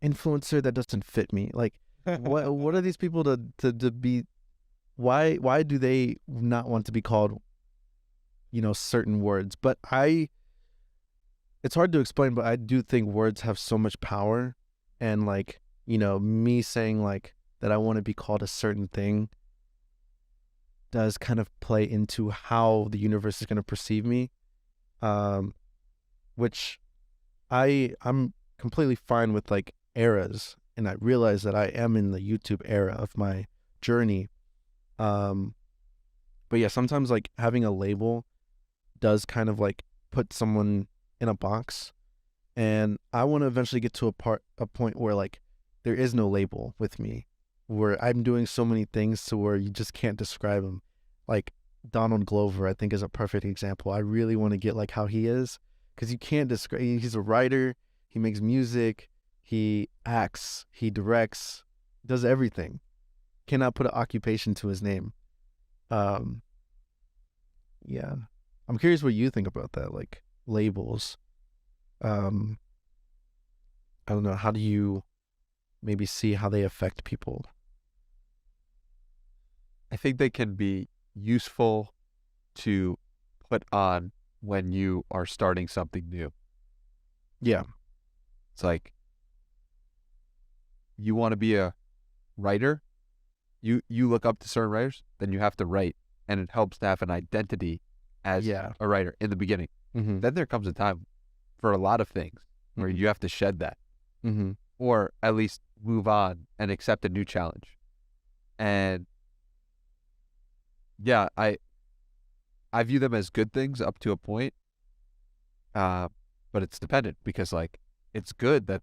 Speaker 1: influencer, that doesn't fit me. Like, what are these people to be? Why do they not want to be called, you know, certain words? But it's hard to explain, but I do think words have so much power, and like, you know, me saying like that I want to be called a certain thing does kind of play into how the universe is going to perceive me, which I'm completely fine with, like, eras, and I realize that I am in the YouTube era of my journey. But yeah, sometimes like having a label does kind of like put someone in a box, and I want to eventually get to a point where like there is no label with me, where I'm doing so many things to where you just can't describe them. Like Donald Glover, I think, is a perfect example. I really want to get like how he is, because you can't describe. He's a writer. He makes music. He acts. He directs. Does everything. Cannot put an occupation to his name. Yeah. I'm curious what you think about that, like labels. I don't know. How do you maybe see how they affect people?
Speaker 2: I think they can be useful to put on when you are starting something new.
Speaker 1: Yeah.
Speaker 2: It's like, you want to be a writer, you look up to certain writers, then you have to write, and it helps to have an identity as a writer in the beginning.
Speaker 1: Mm-hmm.
Speaker 2: Then there comes a time for a lot of things where you have to shed that, or at least move on and accept a new challenge. And yeah, I view them as good things up to a point, but it's dependent, because like, it's good that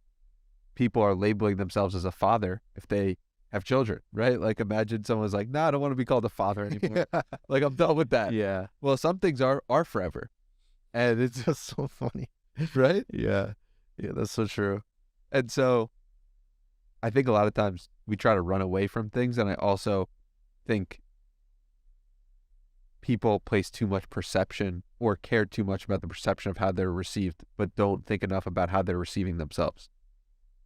Speaker 2: people are labeling themselves as a father if they have children, right? Like, imagine someone's like, "No, I don't want to be called a father anymore. Like, I'm done with that."
Speaker 1: Yeah.
Speaker 2: Well, some things are forever, and it's
Speaker 1: Just so funny,
Speaker 2: right?
Speaker 1: Yeah. Yeah, that's so true.
Speaker 2: And so, I think a lot of times we try to run away from things, and I also think people place too much perception or care too much about the perception of how they're received, but don't think enough about how they're receiving themselves.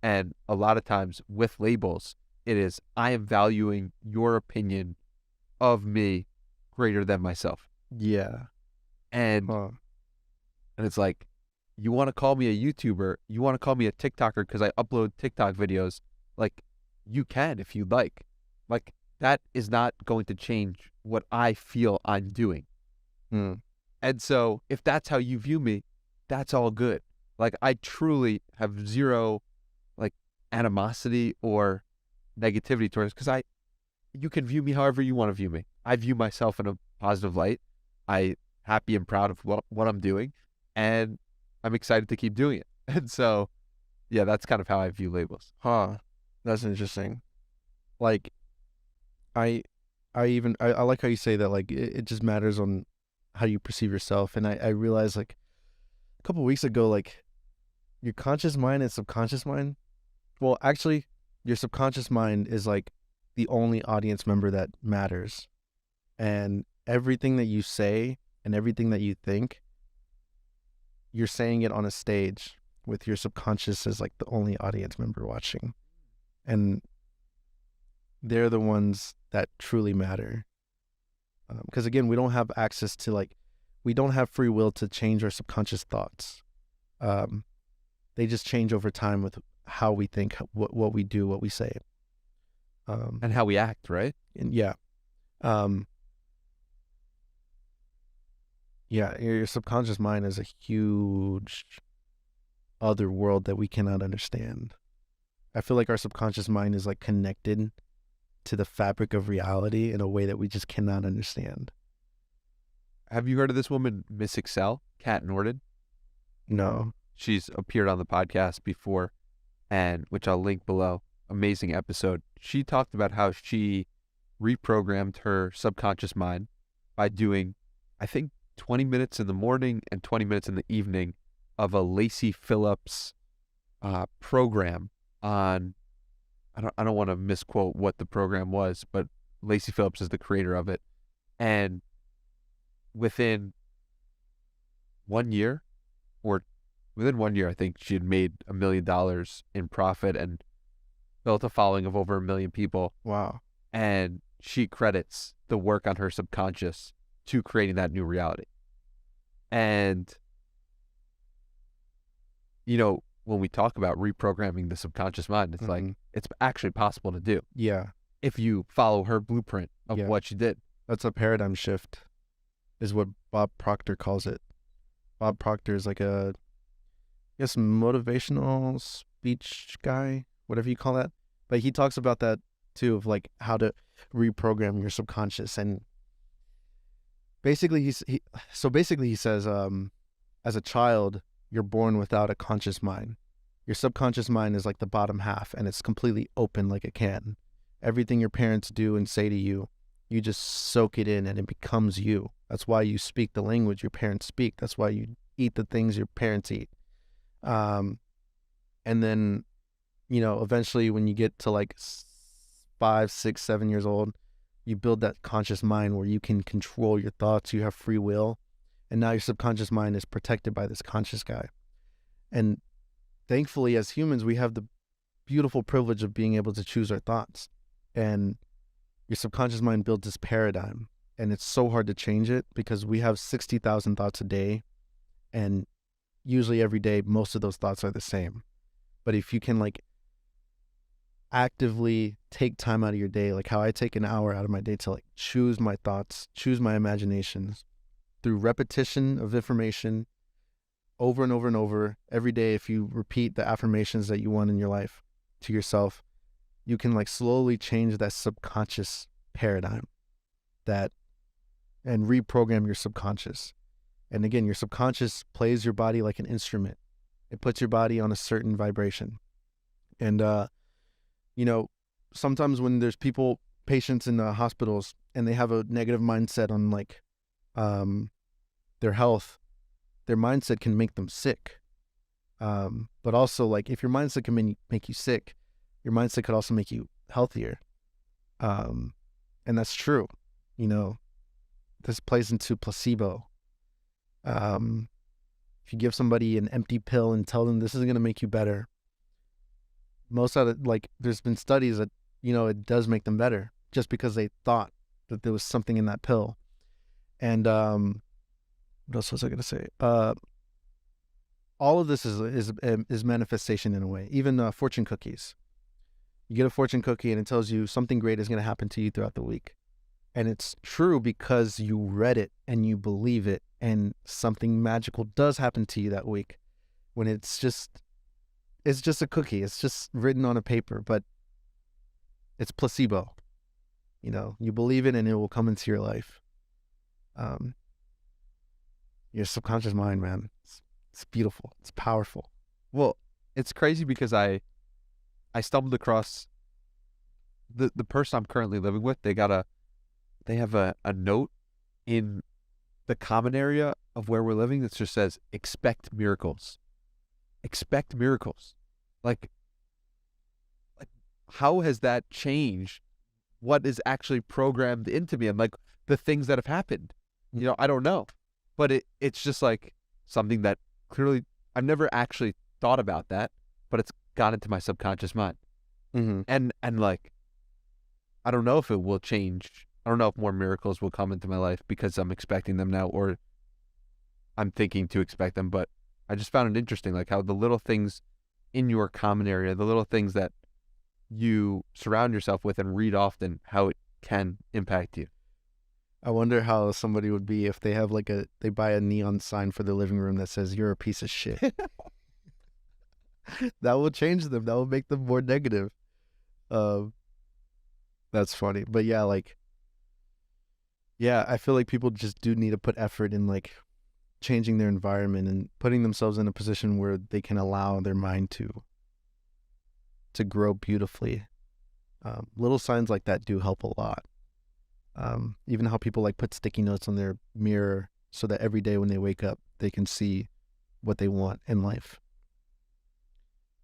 Speaker 2: And a lot of times with labels, it is, I am valuing your opinion of me greater than myself.
Speaker 1: Yeah.
Speaker 2: And it's like, you want to call me a YouTuber, you want to call me a TikToker because I upload TikTok videos. Like, you can if you like. Like, that is not going to change what I feel I'm doing.
Speaker 1: Mm.
Speaker 2: And so if that's how you view me, that's all good. Like, I truly have zero like animosity or negativity towards, because you can view me however you want to view me. I view myself in a positive light. I happy and proud of what I'm doing, and I'm excited to keep doing it. And so, yeah, that's kind of how I view labels.
Speaker 1: Huh. That's interesting. Like, I I like how you say that, like, it just matters on how you perceive yourself. And I realized, like, a couple weeks ago, like, your conscious mind and subconscious mind, well, actually, your subconscious mind is like the only audience member that matters. And everything that you say and everything that you think, you're saying it on a stage with your subconscious as like the only audience member watching. And they're the ones that truly matter. Because again, we don't have access to, like, we don't have free will to change our subconscious thoughts. They just change over time with how we think, what we do, what we say.
Speaker 2: And how we act, right?
Speaker 1: And yeah. Yeah, your subconscious mind is a huge other world that we cannot understand. I feel like our subconscious mind is like connected to the fabric of reality in a way that we just cannot understand.
Speaker 2: Have you heard of this woman, Miss Excel, Kat Norden?
Speaker 1: No.
Speaker 2: She's appeared on the podcast before, and which I'll link below. Amazing episode. She talked about how she reprogrammed her subconscious mind by doing, I think, 20 minutes in the morning and 20 minutes in the evening of a Lacey Phillips program on, I don't want to misquote what the program was, but Lacey Phillips is the creator of it. And within 1 year, or within 1 year, I think she had made $1 million in profit and built a following of over 1 million people.
Speaker 1: Wow.
Speaker 2: And she credits the work on her subconscious to creating that new reality. And, you know, when we talk about reprogramming the subconscious mind, it's like, it's actually possible to do.
Speaker 1: Yeah.
Speaker 2: If you follow her blueprint of what she did.
Speaker 1: That's a paradigm shift, is what Bob Proctor calls it. Bob Proctor is like a, I guess, motivational speech guy, whatever you call that. But he talks about that too, of like how to reprogram your subconscious. And basically he says, as a child, you're born without a conscious mind. Your subconscious mind is like the bottom half, and it's completely open like a can. Everything your parents do and say to you, you just soak it in and it becomes you. That's why you speak the language your parents speak. That's why you eat the things your parents eat. And then, you know, eventually when you get to like 5, 6, 7 years old, you build that conscious mind where you can control your thoughts. You have free will. And now your subconscious mind is protected by this conscious guy. And thankfully, as humans, we have the beautiful privilege of being able to choose our thoughts. And your subconscious mind builds this paradigm. And it's so hard to change it because we have 60,000 thoughts a day. And usually every day, most of those thoughts are the same. But if you can like actively take time out of your day, like how I take an hour out of my day to like choose my thoughts, choose my imaginations through repetition of information over and over and over every day. If you repeat the affirmations that you want in your life to yourself, you can like slowly change that subconscious paradigm and reprogram your subconscious. And again, your subconscious plays your body like an instrument. It puts your body on a certain vibration. And, you know, sometimes when there's patients in the hospitals and they have a negative mindset on like their health, their mindset can make them sick. But also, like, if your mindset can make you sick, your mindset could also make you healthier. And that's true. You know, this plays into placebo. If you give somebody an empty pill and tell them this is going to make you better, most of it, like, there's been studies that, you know, it does make them better just because they thought that there was something in that pill. And what else was I going to say? All of this is manifestation in a way. Even fortune cookies. You get a fortune cookie and it tells you something great is going to happen to you throughout the week. And it's true because you read it and you believe it, and something magical does happen to you that week, when it's just a cookie. It's just written on a paper, but it's placebo. You believe it and it will come into your life. Your subconscious mind, man, it's beautiful. It's powerful.
Speaker 2: Well, it's crazy because I stumbled across the person I'm currently living with. They have a note in the common area of where we're living that just says, expect miracles. Expect miracles. Like how has that changed what is actually programmed into me, and like the things that have happened? I don't know. But it's just like something that clearly I've never actually thought about that, but it's gone into my subconscious mind.
Speaker 1: Mm-hmm.
Speaker 2: And like, I don't know if it will change. I don't know if more miracles will come into my life because I'm expecting them now, or I'm thinking to expect them. But I just found it interesting, like how the little things in your common area, the little things that you surround yourself with and read often, how it can impact you.
Speaker 1: I wonder how somebody would be if they have they buy a neon sign for their living room that says "You're a piece of shit." That will change them. That will make them more negative. That's funny. But yeah, I feel like people just do need to put effort in changing their environment and putting themselves in a position where they can allow their mind to grow beautifully. Little signs like that do help a lot. Even how people put sticky notes on their mirror so that every day when they wake up, they can see what they want in life.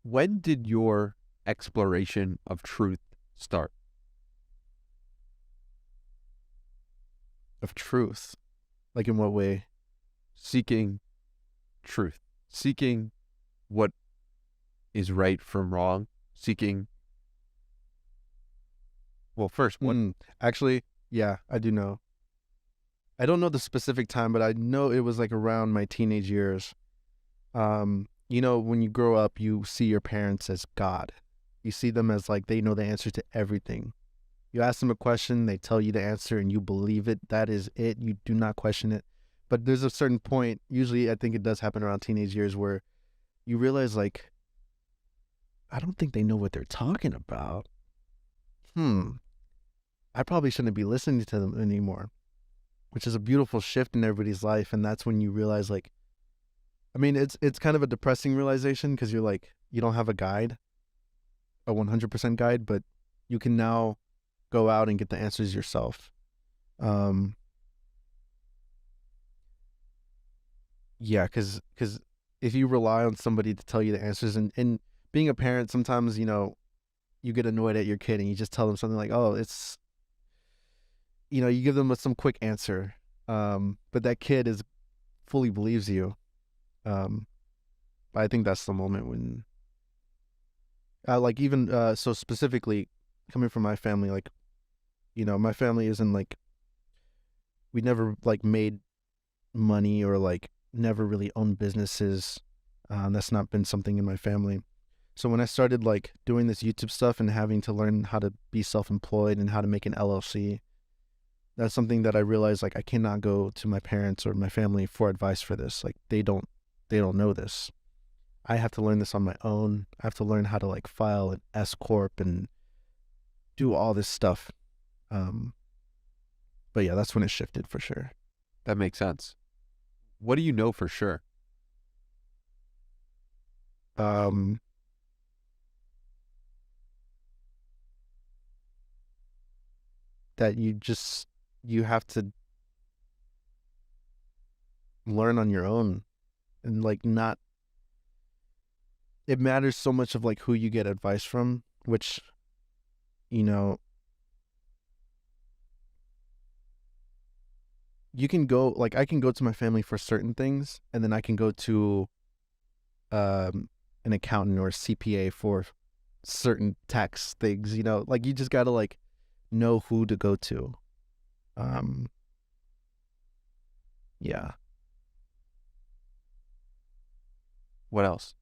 Speaker 2: When did your exploration of truth start?
Speaker 1: Of truth? Like in what way?
Speaker 2: Seeking truth, seeking what is right from wrong, seeking. Well, first, what?
Speaker 1: Actually, yeah, I do know. I don't know the specific time, but I know it was around my teenage years. When you grow up, you see your parents as God. You see them as they know the answer to everything. You ask them a question, they tell you the answer, and you believe it. That is it. You do not question it. But there's a certain point, usually I think it does happen around teenage years, where you realize I don't think they know what they're talking about. I probably shouldn't be listening to them anymore, which is a beautiful shift in everybody's life. And that's when you realize it's kind of a depressing realization, because you're you don't have a guide, a 100% guide, but you can now go out and get the answers yourself. Yeah, because if you rely on somebody to tell you the answers, and being a parent, sometimes, you get annoyed at your kid and you just tell them something like, oh, it's, you give them some quick answer. But that kid fully believes you. I think that's the moment when, so specifically coming from my family, my family isn't we never made money, or never really owned businesses. That's not been something in my family. So when I started doing this YouTube stuff and having to learn how to be self-employed and how to make an LLC, that's something that I realized I cannot go to my parents or my family for advice for this. They don't know this. I have to learn this on my own. I have to learn how to file an S corp and do all this stuff. But yeah, that's when it shifted for sure.
Speaker 2: That makes sense. What do you know for sure?
Speaker 1: That you have to learn on your own, and not, it matters so much of who you get advice from, which, you can go, I can go to my family for certain things, and then I can go to an accountant or a CPA for certain tax things. You just gotta know who to go to. Yeah.
Speaker 2: What else?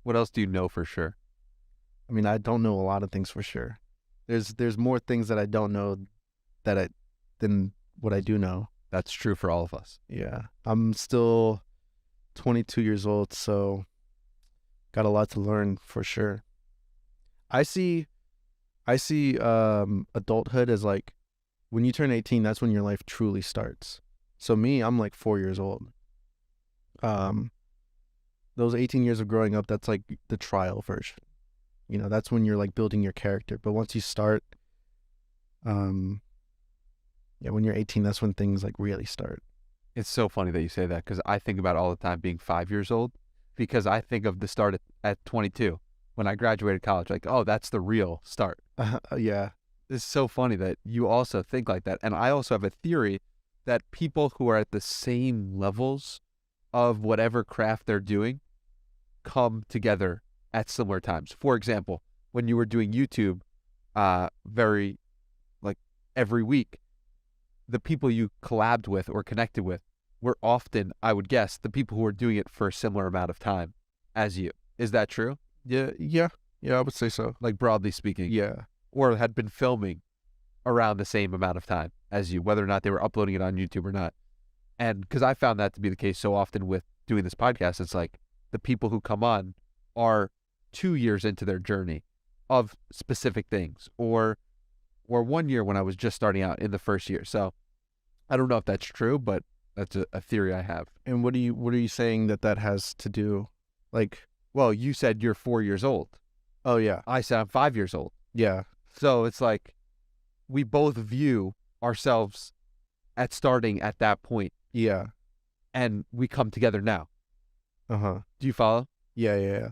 Speaker 2: What else do you know for sure?
Speaker 1: I mean, I don't know a lot of things for sure. There's more things that I don't know than what I do know.
Speaker 2: That's true for all of us.
Speaker 1: Yeah. I'm still 22 years old, so got a lot to learn for sure. I see adulthood as like when you turn 18, that's when your life truly starts. So me, I'm like 4 years old. Those 18 years of growing up, that's like the trial version. You know, that's when you're like building your character. But once you start, when you're 18, that's when things like really start.
Speaker 2: It's so funny that you say that because I think about it all the time being 5 years old because I think of the start at 22 when I graduated college. Like, oh, that's the real start.
Speaker 1: Yeah.
Speaker 2: It's so funny that you also think like that. And I also have a theory that people who are at the same levels of whatever craft they're doing come together at similar times. For example, when you were doing YouTube very like every week, the people you collabed with or connected with were often, I would guess, the people who were doing it for a similar amount of time as you. Is that true?
Speaker 1: Yeah, I would say so.
Speaker 2: Like broadly speaking.
Speaker 1: Yeah.
Speaker 2: Or had been filming around the same amount of time as you, whether or not they were uploading it on YouTube or not. And because I found that to be the case so often with doing this podcast, it's like the people who come on are 2 years into their journey of specific things, or 1 year when I was just starting out in the first year. So I don't know if that's true, but that's a theory I have.
Speaker 1: And what are you saying that has to do? Like,
Speaker 2: well, you said you're 4 years old.
Speaker 1: Oh yeah.
Speaker 2: I said I'm 5 years old.
Speaker 1: Yeah.
Speaker 2: So it's like we both view ourselves at starting at that point.
Speaker 1: Yeah.
Speaker 2: And we come together now.
Speaker 1: Uh-huh.
Speaker 2: Do you follow?
Speaker 1: Yeah.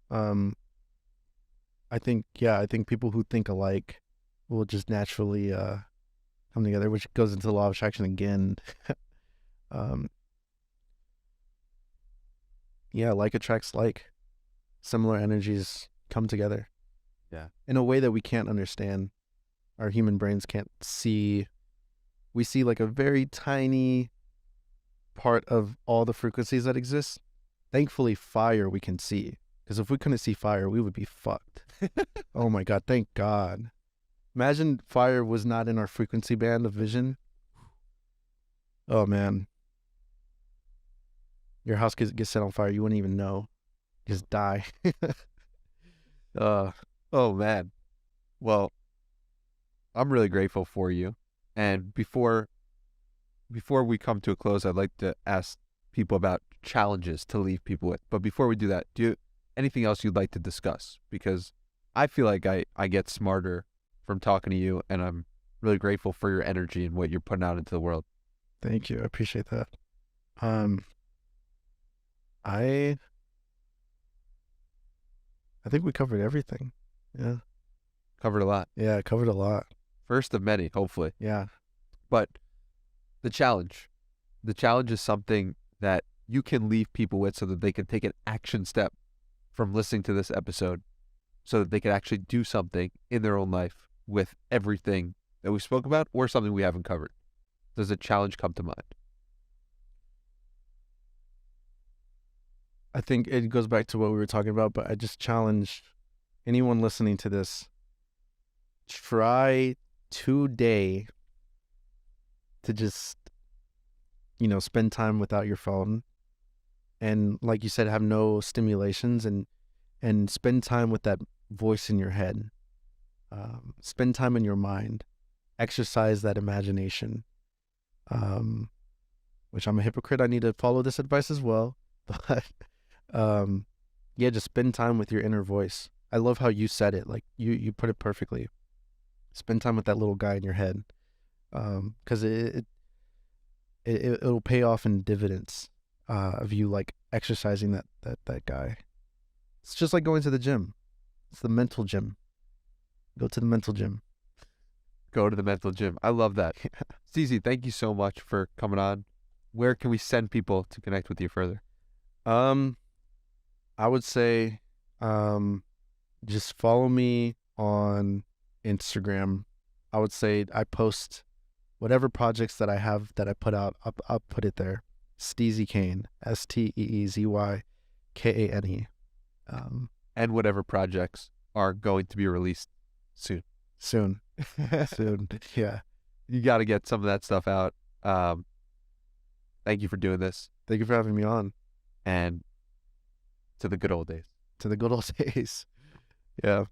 Speaker 1: I think people who think alike will just naturally come together, which goes into the law of attraction again. Yeah, like attracts like. Similar energies come together.
Speaker 2: Yeah.
Speaker 1: In a way that we can't understand. Our human brains can't see. We see like a very tiny part of all the frequencies that exist. Thankfully, fire we can see. Because if we couldn't see fire, we would be fucked. Oh my God, thank God. Imagine fire was not in our frequency band of vision. Oh man. Your house gets set on fire, you wouldn't even know. Just die.
Speaker 2: Oh man. Well, I'm really grateful for you. And before we come to a close, I'd like to ask people about challenges to leave people with. But before we do that, do you anything else you'd like to discuss? Because I feel like I get smarter from talking to you, and I'm really grateful for your energy and what you're putting out into the world.
Speaker 1: Thank you. I appreciate that. I think we covered everything. Yeah.
Speaker 2: Covered a lot.
Speaker 1: Yeah, covered a lot.
Speaker 2: First of many, hopefully.
Speaker 1: Yeah.
Speaker 2: But the challenge is something that you can leave people with so that they can take an action step from listening to this episode so that they can actually do something in their own life with everything that we spoke about or something we haven't covered. Does a challenge come to mind?
Speaker 1: I think it goes back to what we were talking about, but I just challenge anyone listening to this, try today to just, spend time without your phone. And like you said, have no stimulations and spend time with that voice in your head. Spend time in your mind. Exercise that imagination. Which I'm a hypocrite. I need to follow this advice as well. But yeah, just spend time with your inner voice. I love how you said it. Like you put it perfectly. Spend time with that little guy in your head. Because it'll pay off in dividends of you like exercising that guy. It's just like going to the gym. It's the mental gym. Go to the mental gym.
Speaker 2: Go to the mental gym. I love that. Steezy, thank you so much for coming on. Where can we send people to connect with you further?
Speaker 1: I would say just follow me on Instagram. I would say I post whatever projects that I have that I put out, I'll put it there. Steezy Kane, STEEZY KANE.
Speaker 2: And whatever projects are going to be released soon.
Speaker 1: Soon. Yeah.
Speaker 2: You got to get some of that stuff out. Thank you for doing this.
Speaker 1: Thank you for having me on.
Speaker 2: And to the good old days.
Speaker 1: To the good old days. Yeah.